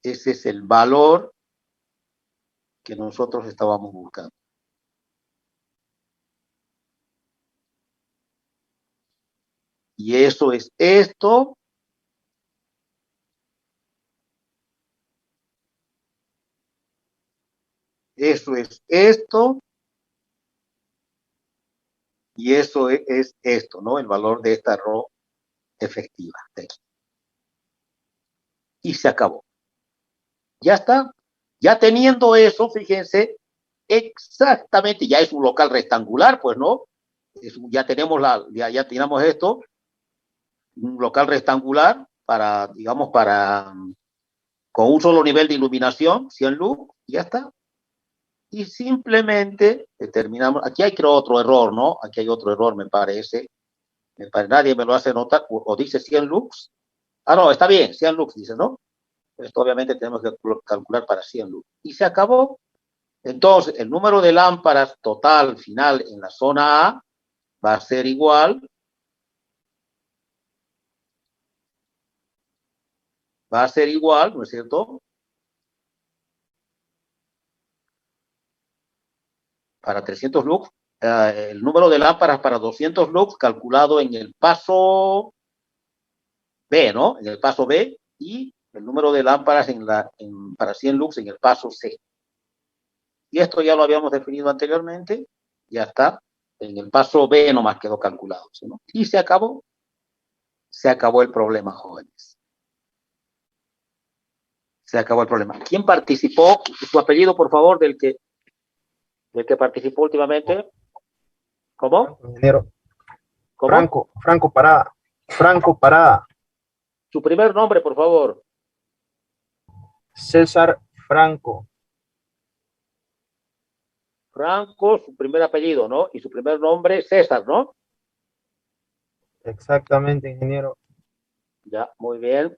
Ese es el valor que nosotros estábamos buscando. Y eso es esto. Eso es esto. Y eso es esto, ¿no? El valor de esta ρ efectiva. Y se acabó. Ya está. Ya teniendo eso, fíjense, exactamente, ya es un local rectangular, pues, ¿no? Ya tenemos ya tenemos esto, un local rectangular para, digamos, con un solo nivel de iluminación, 100 lux, ya está. Y simplemente determinamos, aquí hay creo otro error, ¿no? Aquí hay otro error, me parece. Nadie me lo hace notar, o dice 100 lux. Ah, no, está bien, 100 lux, dice, ¿no? Esto obviamente tenemos que calcular para 100 lux. Y se acabó. Entonces, el número de lámparas total final en la zona A va a ser igual, ¿no es cierto? Para 300 lux, el número de lámparas para 200 lux calculado en el paso B, ¿no? En el paso B, y el número de lámparas para 100 lux en el paso C. Y esto ya lo habíamos definido anteriormente, ya está. En el paso B nomás quedó calculado, ¿no? Y se acabó. Se acabó el problema, jóvenes. Se acabó el problema. ¿Quién participó? Su apellido, por favor, del que participó últimamente. ¿Cómo? Ingeniero. ¿Cómo? Franco Parada. Franco Parada. Su primer nombre, por favor. César Franco. Franco, su primer apellido, ¿no? Y su primer nombre, César, ¿no? Exactamente, ingeniero. Ya, muy bien.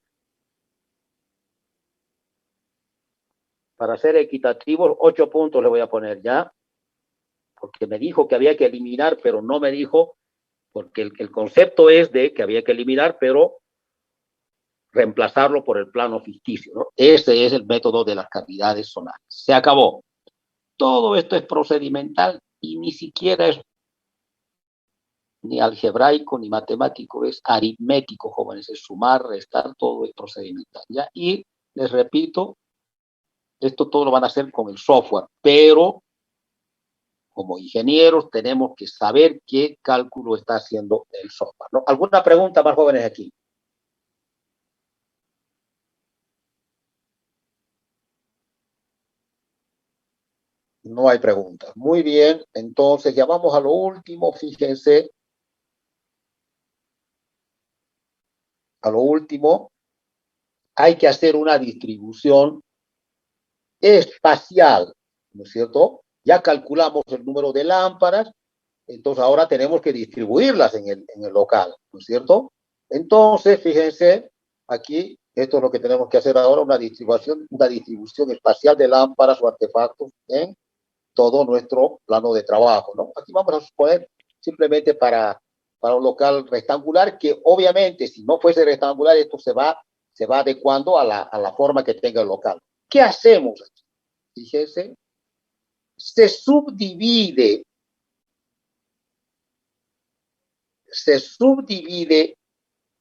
Para ser equitativo, 8 puntos le voy a poner, ¿ya? Porque me dijo que había que eliminar, pero no me dijo, porque el concepto es de que había que eliminar, pero reemplazarlo por el plano ficticio, ¿no? Ese es el método de las cavidades solares. Se acabó. Todo esto es procedimental y ni siquiera es ni algebraico ni matemático, es aritmético, jóvenes, es sumar, restar, todo es procedimental, ¿ya? Y les repito, esto todo lo van a hacer con el software, pero como ingenieros tenemos que saber qué cálculo está haciendo el software, ¿no? ¿Alguna pregunta más, jóvenes, aquí? No hay preguntas. Muy bien, entonces ya vamos a lo último, fíjense. A lo último, hay que hacer una distribución espacial, ¿no es cierto? Ya calculamos el número de lámparas, entonces ahora tenemos que distribuirlas en el local, ¿no es cierto? Entonces, fíjense, aquí, esto es lo que tenemos que hacer ahora, una distribución espacial de lámparas o artefactos en todo nuestro plano de trabajo, ¿no? Aquí vamos a suponer simplemente para un local rectangular, que obviamente si no fuese rectangular, esto se va adecuando a la forma que tenga el local. ¿Qué hacemos aquí? Fíjense, se subdivide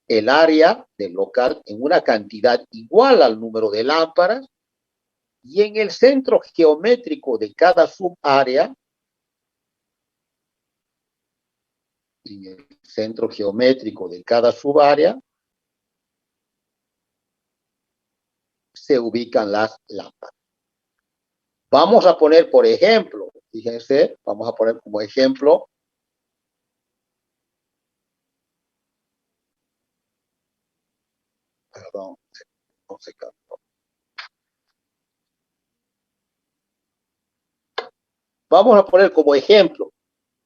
el área del local en una cantidad igual al número de lámparas, y en el centro geométrico de cada subárea, se ubican las lámparas. Vamos a poner, por ejemplo, fíjense, vamos a poner como ejemplo perdón, no se captó. Vamos a poner como ejemplo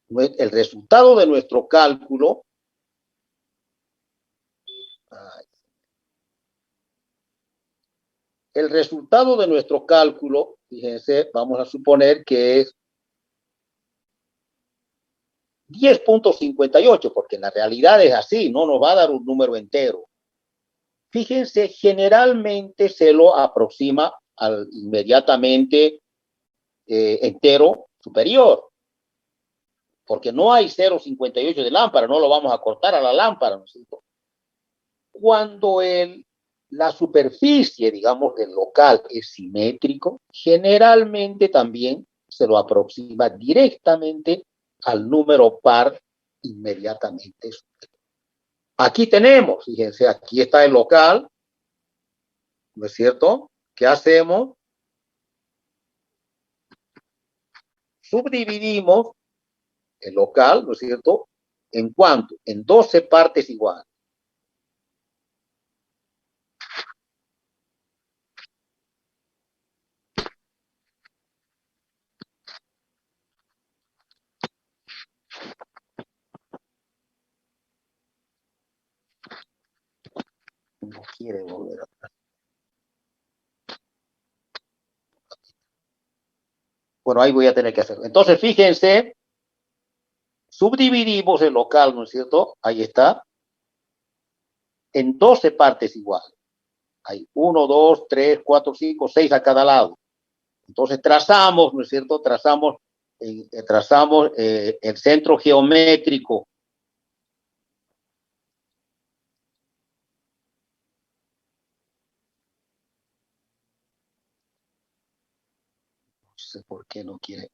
el resultado de nuestro cálculo. El resultado de nuestro cálculo, fíjense, vamos a suponer que es 10.58, porque en la realidad es así, no nos va a dar un número entero. Fíjense, generalmente se lo aproxima al inmediatamente entero superior, porque no hay 0.58 de lámpara, no lo vamos a cortar a la lámpara, ¿no es cierto? Cuando la superficie, digamos, del local es simétrico, generalmente también se lo aproxima directamente al número par inmediatamente superior. Aquí tenemos, fíjense, aquí está el local, ¿no es cierto? ¿Qué hacemos? Subdividimos el local, ¿no es cierto? ¿En cuánto? En 12 partes iguales. No quiere volver atrás. Bueno, ahí voy a tener que hacerlo. Entonces, fíjense, subdividimos el local, ¿no es cierto? Ahí está. En 12 partes iguales. Hay 1, 2, 3, 4, 5, 6 a cada lado. Entonces trazamos, ¿no es cierto? Trazamos el centro geométrico. No sé por qué no quiere.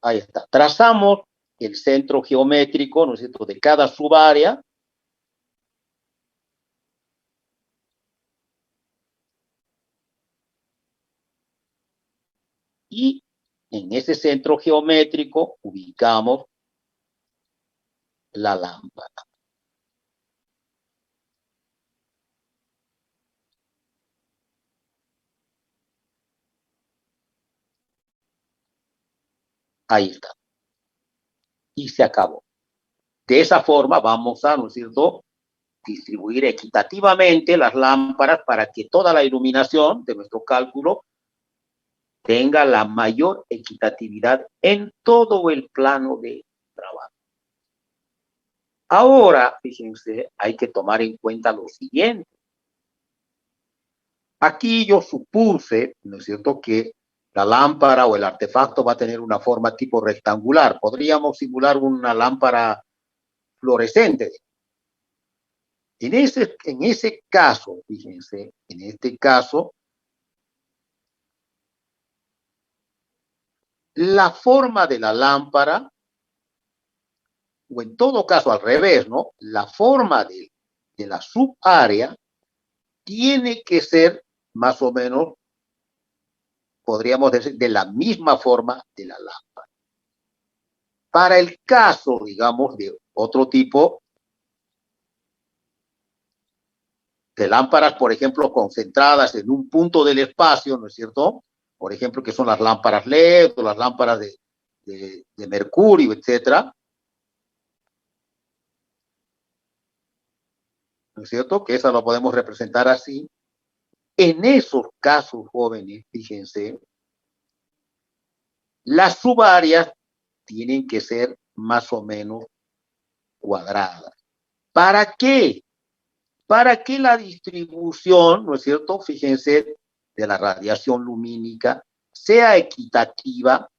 Ahí está. Trazamos el centro geométrico, ¿no es cierto?, de cada subárea. Y en ese centro geométrico ubicamos la lámpara. Ahí está. Y se acabó. De esa forma vamos a, ¿no es cierto?, distribuir equitativamente las lámparas para que toda la iluminación de nuestro cálculo tenga la mayor equitatividad en todo el plano de trabajo. Ahora, fíjense, hay que tomar en cuenta lo siguiente. Aquí yo supuse, ¿no es cierto?, que la lámpara o el artefacto va a tener una forma tipo rectangular. Podríamos simular una lámpara fluorescente. En ese caso, fíjense, en este caso, la forma de la lámpara, o en todo caso al revés, ¿no? La forma de la subárea tiene que ser más o menos, podríamos decir, de la misma forma de la lámpara. Para el caso, digamos, de otro tipo de lámparas, por ejemplo, concentradas en un punto del espacio, ¿no es cierto? Por ejemplo, que son las lámparas LED o las lámparas de mercurio, etcétera. ¿No es cierto? Que esa lo podemos representar así. En esos casos, jóvenes, fíjense, las subáreas tienen que ser más o menos cuadradas. ¿Para qué? Para que la distribución, ¿no es cierto?, fíjense, de la radiación lumínica sea equitativa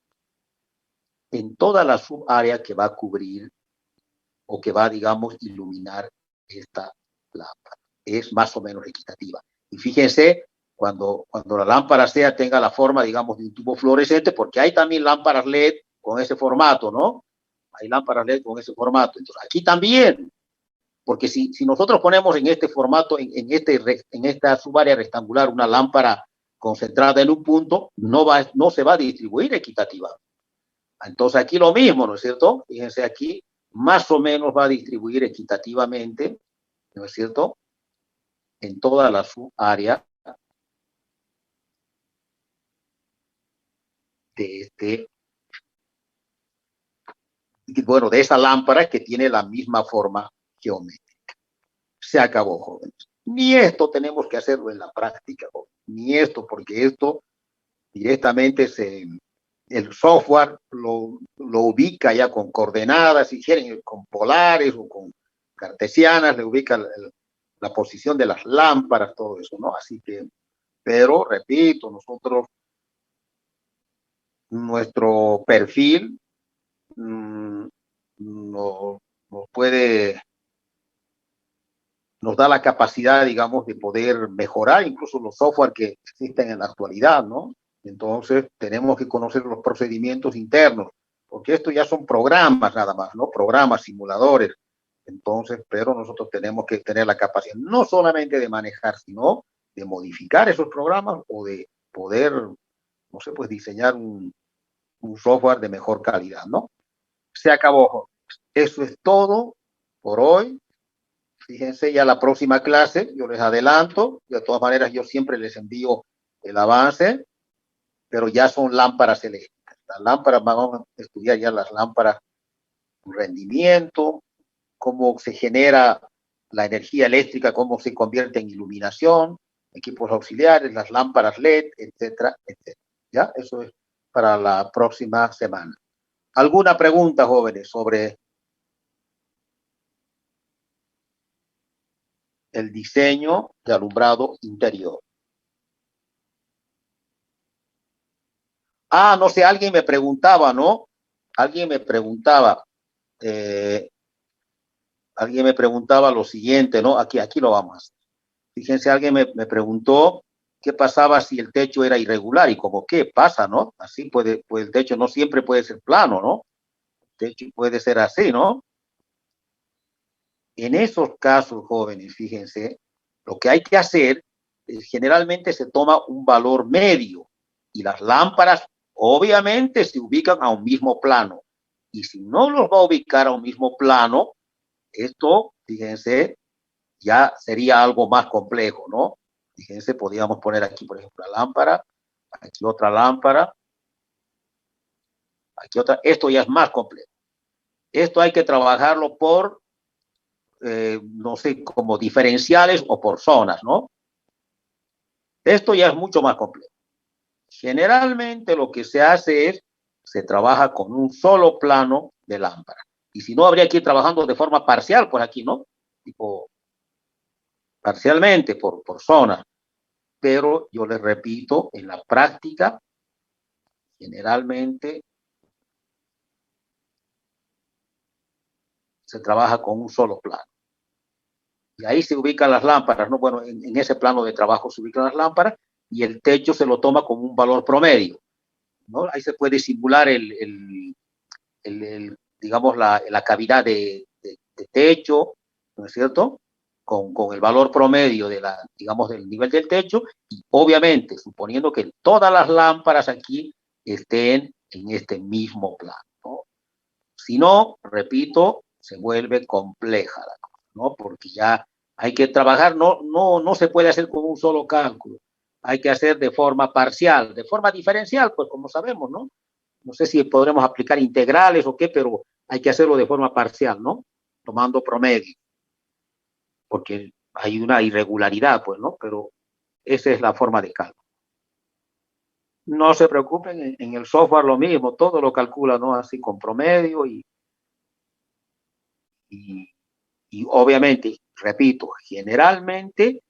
en toda la subárea que va a cubrir o que va, digamos, iluminar esta lámpara. Es más o menos equitativa. Y fíjense, cuando la lámpara tenga la forma, digamos, de un tubo fluorescente, porque hay también lámparas LED con ese formato, ¿no? Hay lámparas LED con ese formato. Entonces, aquí también Porque si nosotros ponemos en este formato, en esta subárea rectangular, una lámpara concentrada en un punto, no se va a distribuir equitativamente. Entonces aquí lo mismo, ¿no es cierto? Fíjense aquí, más o menos va a distribuir equitativamente, ¿no es cierto? En toda la subárea de de esa lámpara que tiene la misma forma geométrica. Se acabó, jóvenes. Ni esto tenemos que hacerlo en la práctica, jóvenes. Ni esto, porque esto directamente el software lo ubica ya con coordenadas, si quieren, con polares o con cartesianas, le ubica la posición de las lámparas, todo eso, ¿no? Así que, pero, repito, nuestro perfil nos da la capacidad, digamos, de poder mejorar incluso los software que existen en la actualidad, ¿no? Entonces, tenemos que conocer los procedimientos internos, porque esto ya son programas nada más, ¿no? Programas, simuladores. Entonces, pero nosotros tenemos que tener la capacidad no solamente de manejar, sino de modificar esos programas o de poder, no sé, pues diseñar un software de mejor calidad, ¿no? Se acabó. Eso es todo por hoy. Fíjense, ya la próxima clase, yo les adelanto, de todas maneras yo siempre les envío el avance, pero ya son lámparas eléctricas. Las lámparas, vamos a estudiar ya las lámparas, rendimiento, cómo se genera la energía eléctrica, cómo se convierte en iluminación, equipos auxiliares, las lámparas LED, etcétera, etcétera. ¿Ya? Eso es para la próxima semana. ¿Alguna pregunta, jóvenes, sobre el diseño de alumbrado interior? No sé, alguien me preguntaba, ¿no? Alguien me preguntaba lo siguiente, ¿no? Aquí lo vamos a hacer. Fíjense, alguien me preguntó qué pasaba si el techo era irregular y como qué pasa, ¿no? Así pues el techo no siempre puede ser plano, ¿no? El techo puede ser así, ¿no? En esos casos, jóvenes, fíjense, lo que hay que hacer es generalmente se toma un valor medio y las lámparas obviamente se ubican a un mismo plano. Y si no los va a ubicar a un mismo plano, esto, fíjense, ya sería algo más complejo, ¿no? Fíjense, podríamos poner aquí, por ejemplo, la lámpara, aquí otra lámpara, aquí otra. Esto ya es más complejo. Esto hay que trabajarlo por no sé, como diferenciales o por zonas, ¿no? Esto ya es mucho más complejo. Generalmente lo que se hace es, se trabaja con un solo plano de lámpara. Y si no, habría que ir trabajando de forma parcial, pues aquí, ¿no? Tipo, parcialmente, por zonas. Pero yo les repito, en la práctica, generalmente se trabaja con un solo plano. Y ahí se ubican las lámparas, ¿no? Bueno, en ese plano de trabajo se ubican las lámparas y el techo se lo toma como un valor promedio, ¿no? Ahí se puede simular digamos, la cavidad de techo, ¿no es cierto? Con el valor promedio digamos, del nivel del techo y obviamente suponiendo que todas las lámparas aquí estén en este mismo plano, ¿no? Si no, repito, se vuelve compleja la cosa, ¿no? Porque ya hay que trabajar, no se puede hacer con un solo cálculo, hay que hacer de forma parcial, de forma diferencial, pues como sabemos, ¿no? No sé si podremos aplicar integrales o qué, pero hay que hacerlo de forma parcial, ¿no? Tomando promedio, porque hay una irregularidad, pues, ¿no? Pero esa es la forma de cálculo. No se preocupen, en el software lo mismo, todo lo calcula, ¿no? Así con promedio y obviamente, repito, generalmente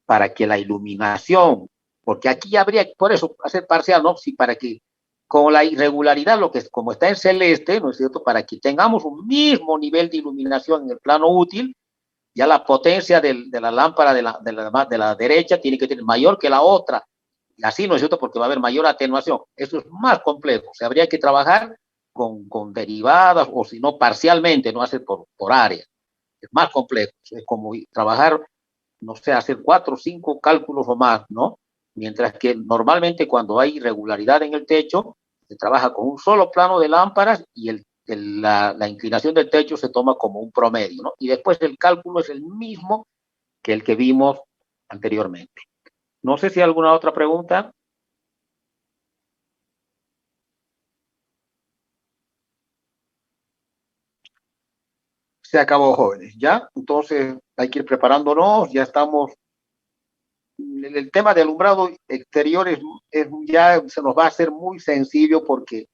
para que la iluminación, porque aquí habría, por eso, hacer parcial, ¿no? Sí, para que con la irregularidad, como está en celeste, ¿no es cierto? Para que tengamos un mismo nivel de iluminación en el plano útil, ya la potencia de la lámpara de la derecha tiene que ser mayor que la otra, y así, ¿no es cierto? Porque va a haber mayor atenuación. Eso es más complejo, o sea, habría que trabajar con derivadas, o si no, parcialmente, no hacer por área. es más complejo, es como trabajar, no sé, hacer 4 o 5 cálculos o más, ¿no? Mientras que normalmente cuando hay irregularidad en el techo, se trabaja con un solo plano de lámparas y la inclinación del techo se toma como un promedio, ¿no? Y después el cálculo es el mismo que el que vimos anteriormente. No sé si hay alguna otra pregunta. Se acabó, jóvenes, ¿ya? Entonces hay que ir preparándonos, ya estamos. El tema de alumbrado exterior ya se nos va a hacer muy sencillo porque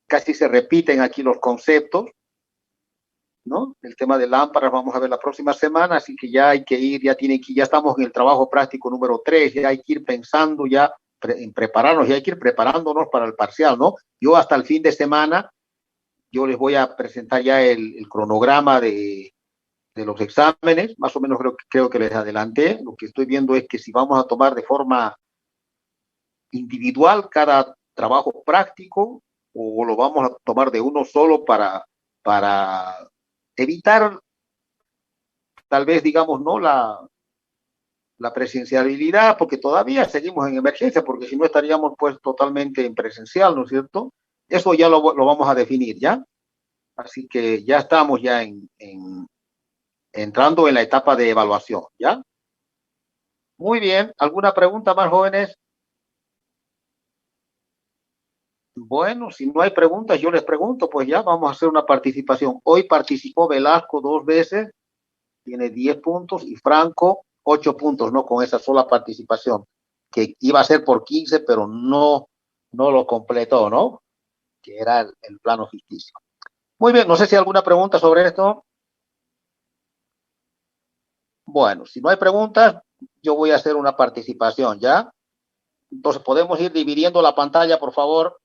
casi se repiten aquí los conceptos, ¿no? El tema de lámparas vamos a ver la próxima semana, así que ya hay que ir, ya estamos en el trabajo práctico número 3, ya hay que ir pensando ya en prepararnos, ya hay que ir preparándonos para el parcial, ¿no? Yo hasta el fin de semana, yo les voy a presentar ya el cronograma de los exámenes, más o menos creo que les adelanté. Lo que estoy viendo es que si vamos a tomar de forma individual cada trabajo práctico o lo vamos a tomar de uno solo para evitar tal vez, digamos, no la presencialidad, porque todavía seguimos en emergencia, porque si no estaríamos pues totalmente en presencial, ¿no es cierto? Eso ya lo vamos a definir, ¿ya? Así que ya estamos ya entrando en la etapa de evaluación, ¿ya? Muy bien, ¿alguna pregunta más, jóvenes? Bueno, si no hay preguntas, yo les pregunto, pues ya vamos a hacer una participación. Hoy participó Velasco 2 veces, tiene 10 puntos, y Franco 8 puntos, ¿no? Con esa sola participación, que iba a ser por 15, pero no lo completó, ¿no? Que era el plano ficticio. Muy bien, no sé si hay alguna pregunta sobre esto. Bueno, si no hay preguntas, yo voy a hacer una participación, ¿ya? Entonces, podemos ir dividiendo la pantalla, por favor.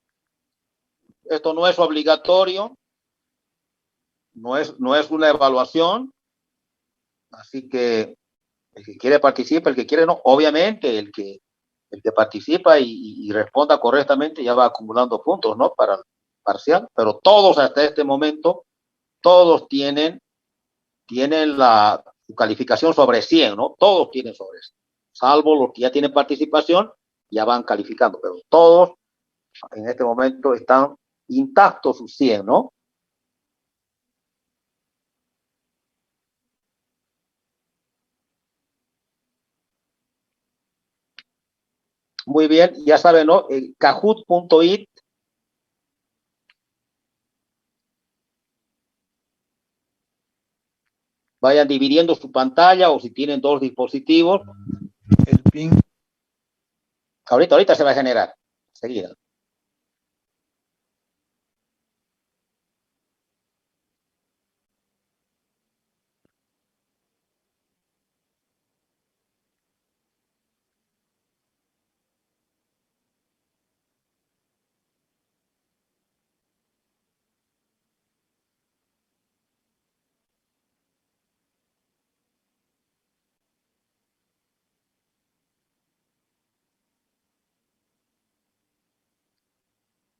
Esto no es obligatorio, no es una evaluación, así que el que quiere participa, el que quiere no. Obviamente, el que participa y responda correctamente ya va acumulando puntos, ¿no? Para el parcial, pero todos hasta este momento, todos tienen su calificación sobre 100, ¿no? Todos tienen sobre 100, salvo los que ya tienen participación, ya van calificando, pero todos en este momento están intactos sus 100, ¿no? Muy bien, ya saben, ¿no? Kahoot.it. Vayan dividiendo su pantalla o si tienen 2 dispositivos. El ping. Ahorita se va a generar. Seguida.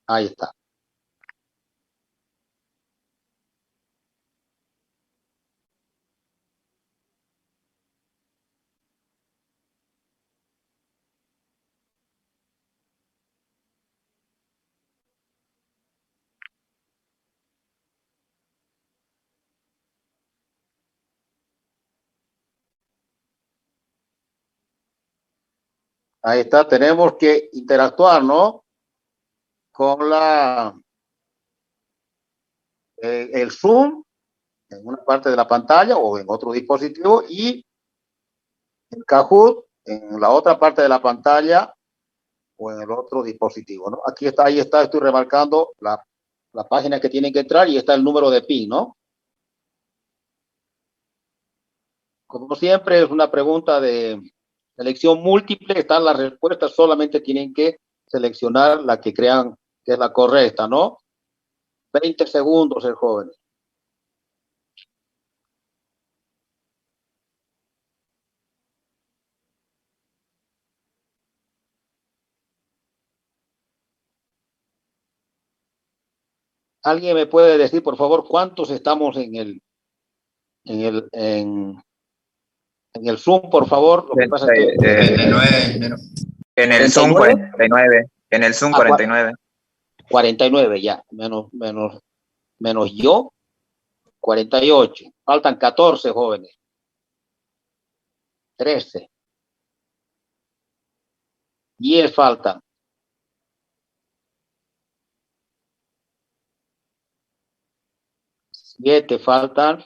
Ahí está. Ahí está. Tenemos que interactuar, ¿no? Con el Zoom en una parte de la pantalla o en otro dispositivo y el Kahoot en la otra parte de la pantalla o en el otro dispositivo, ¿no? Aquí está, ahí está, estoy remarcando la página que tienen que entrar y está el número de PIN, ¿no? Como siempre, es una pregunta de selección múltiple, están las respuestas, solamente tienen que seleccionar la que crean que es la correcta, ¿no? 20 segundos, el joven. ¿Alguien me puede decir, por favor, cuántos estamos en el en el Zoom, por favor. Lo que pasa es que 39, En el Zoom 49. En el Zoom 49. 49 ya, menos yo, 48. Faltan 14 jóvenes. 13. 10 faltan. Siete faltan.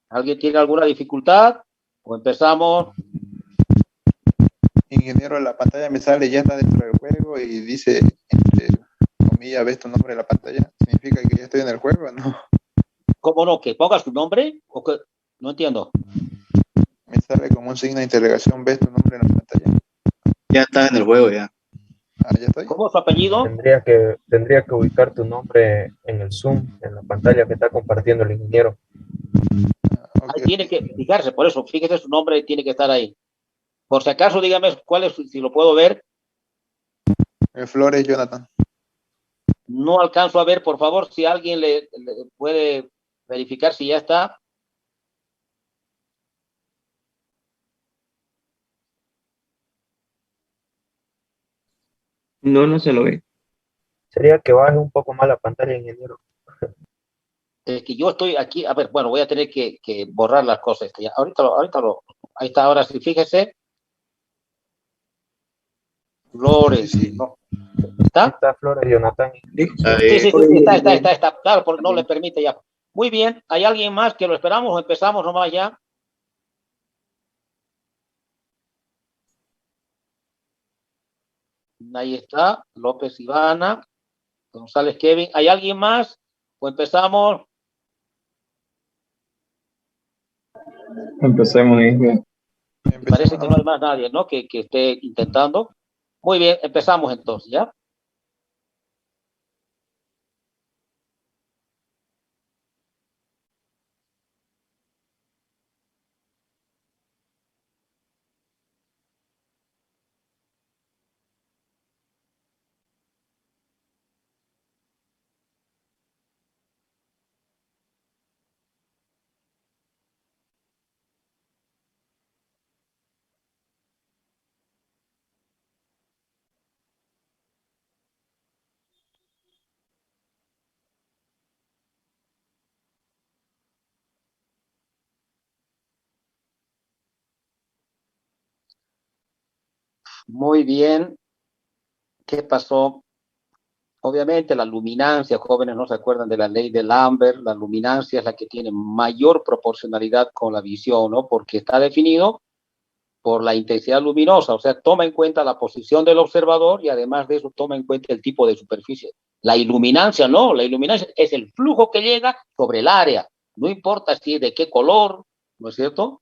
¿Alguien tiene alguna dificultad? ¿O empezamos? Ingeniero, la pantalla me sale, ya está dentro del juego y dice, entre comillas, ves tu nombre en la pantalla. ¿Significa que ya estoy en el juego o no? ¿Cómo no? ¿Que pongas tu nombre? ¿O que? No entiendo. Me sale como un signo de interrogación, ves tu nombre en la pantalla. Ya está en el juego, ya. Ah, ya estoy. ¿Cómo es su apellido? Tendría que ubicar tu nombre en el Zoom, en la pantalla que está compartiendo el ingeniero. Ahí tiene que fijarse, por eso, fíjese su nombre, tiene que estar ahí. Por si acaso, dígame cuál es, si lo puedo ver. Flores Jonathan. No alcanzo a ver, por favor, si alguien le puede verificar si ya está. No se lo ve. Sería que baje un poco más la pantalla, ingeniero. Es que yo estoy aquí, a ver, bueno, voy a tener que borrar las cosas. Ya. Ahorita ahí está, ahora sí, fíjese. Flores, Sí. ¿no? ¿Está? Está Flores Jonathan. Sí, está. Claro, porque no le permite ya. Muy bien, ¿hay alguien más que lo esperamos o empezamos nomás ya? Ahí está, López Ivana, González Kevin. ¿Hay alguien más? ¿O empezamos? Empecemos, Inge. Parece que no hay más nadie, ¿no? Que esté intentando. Muy bien, empezamos entonces, ¿ya? Muy bien. ¿Qué pasó? Obviamente la luminancia, jóvenes no se acuerdan de la ley de Lambert, la luminancia es la que tiene mayor proporcionalidad con la visión, ¿no? Porque está definido por la intensidad luminosa, o sea, toma en cuenta la posición del observador y además de eso toma en cuenta el tipo de superficie. La iluminancia no, la iluminancia es el flujo que llega sobre el área, no importa si es de qué color, ¿no es cierto?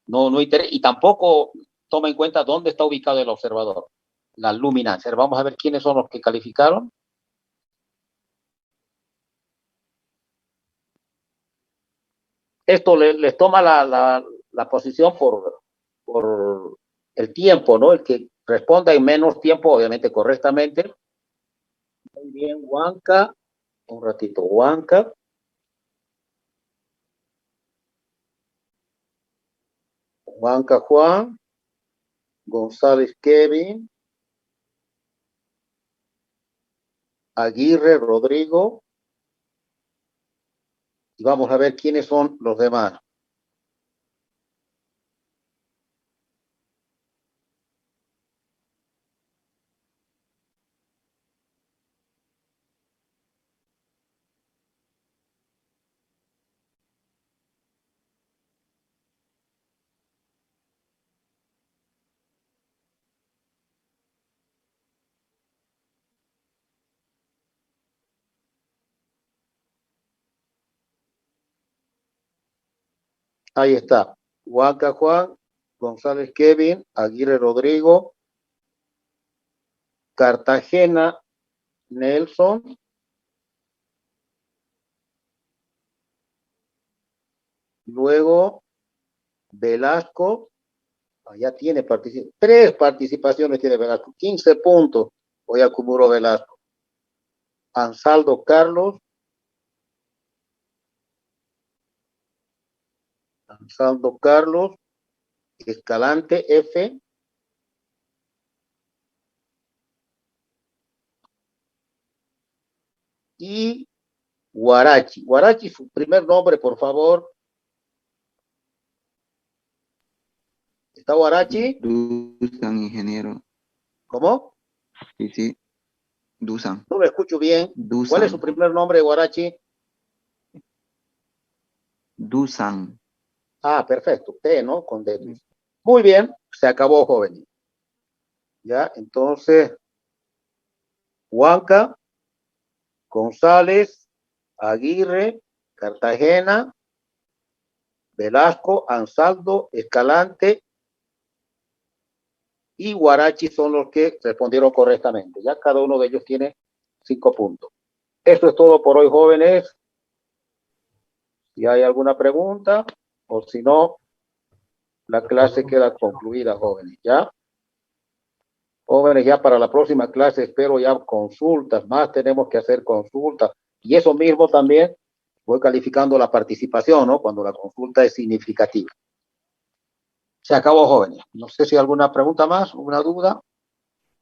No interesa, y tampoco toma en cuenta dónde está ubicado el observador, la luminancia. Vamos a ver quiénes son los que calificaron. Esto les toma la posición por el tiempo, ¿no? El que responda en menos tiempo, obviamente correctamente. Muy bien, Huanca. Un ratito, Huanca. Huanca Juan. González Kevin. Aguirre Rodrigo. Y vamos a ver quiénes son los demás. Ahí está. Huanca Juan, González Kevin, Aguirre Rodrigo, Cartagena Nelson, luego Velasco, ya tiene 3 participaciones tiene Velasco, 15 puntos, hoy acumuló Velasco. Ansaldo Carlos, Escalante F, y Guarachi. Guarachi, su primer nombre, por favor. ¿Está Guarachi? Dusan, ingeniero. ¿Cómo? Sí. Dusan. No lo escucho bien. Dusan. ¿Cuál es su primer nombre, Guarachi? Dusan. Ah, perfecto. T, ¿no? Con D. Muy bien. Se acabó, joven. Ya, entonces, Huanca, González, Aguirre, Cartagena, Velasco, Ansaldo, Escalante y Guarachi son los que respondieron correctamente. Ya cada uno de ellos tiene 5 puntos. Esto es todo por hoy, jóvenes. Si hay alguna pregunta, o si no, la clase queda concluida, jóvenes. ¿Ya? Jóvenes, ya para la próxima clase espero ya consultas, más tenemos que hacer consultas. Y eso mismo también voy calificando la participación, ¿no? Cuando la consulta es significativa. Se acabó, jóvenes. No sé si hay alguna pregunta más, una duda.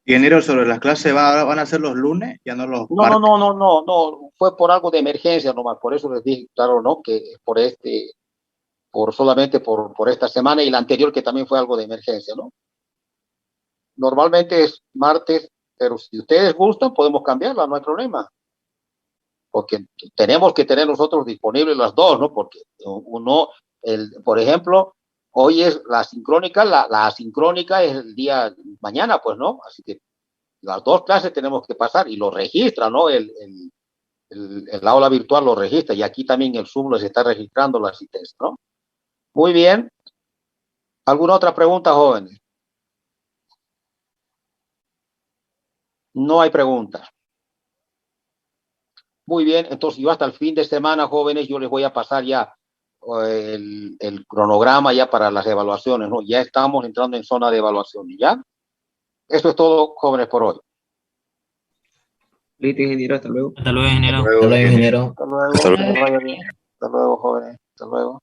Ingeniero, sobre las clases van a ser los lunes, ya no los martes. No, fue por algo de emergencia nomás, por eso les dije, claro, ¿no? Que solamente por esta semana y la anterior que también fue algo de emergencia, ¿no? Normalmente es martes, pero si ustedes gustan podemos cambiarla, no hay problema. Porque tenemos que tener nosotros disponibles las dos, ¿no? Porque por ejemplo, hoy es la sincrónica, la asincrónica es el día mañana, pues, ¿no? Así que las dos clases tenemos que pasar y lo registra, ¿no? El aula virtual lo registra y aquí también el Zoom les está registrando la asistencia, ¿no? Muy bien. ¿Alguna otra pregunta, jóvenes? No hay preguntas. Muy bien, entonces yo hasta el fin de semana, jóvenes, yo les voy a pasar ya el cronograma ya para las evaluaciones, ¿no? Ya estamos entrando en zona de evaluación, ¿ya? Esto es todo, jóvenes, por hoy. Listo, ingeniero, hasta luego. Hasta luego, ingeniero. Hasta luego, ingeniero. Hasta luego, que les vaya bien. Hasta luego, jóvenes. Hasta luego.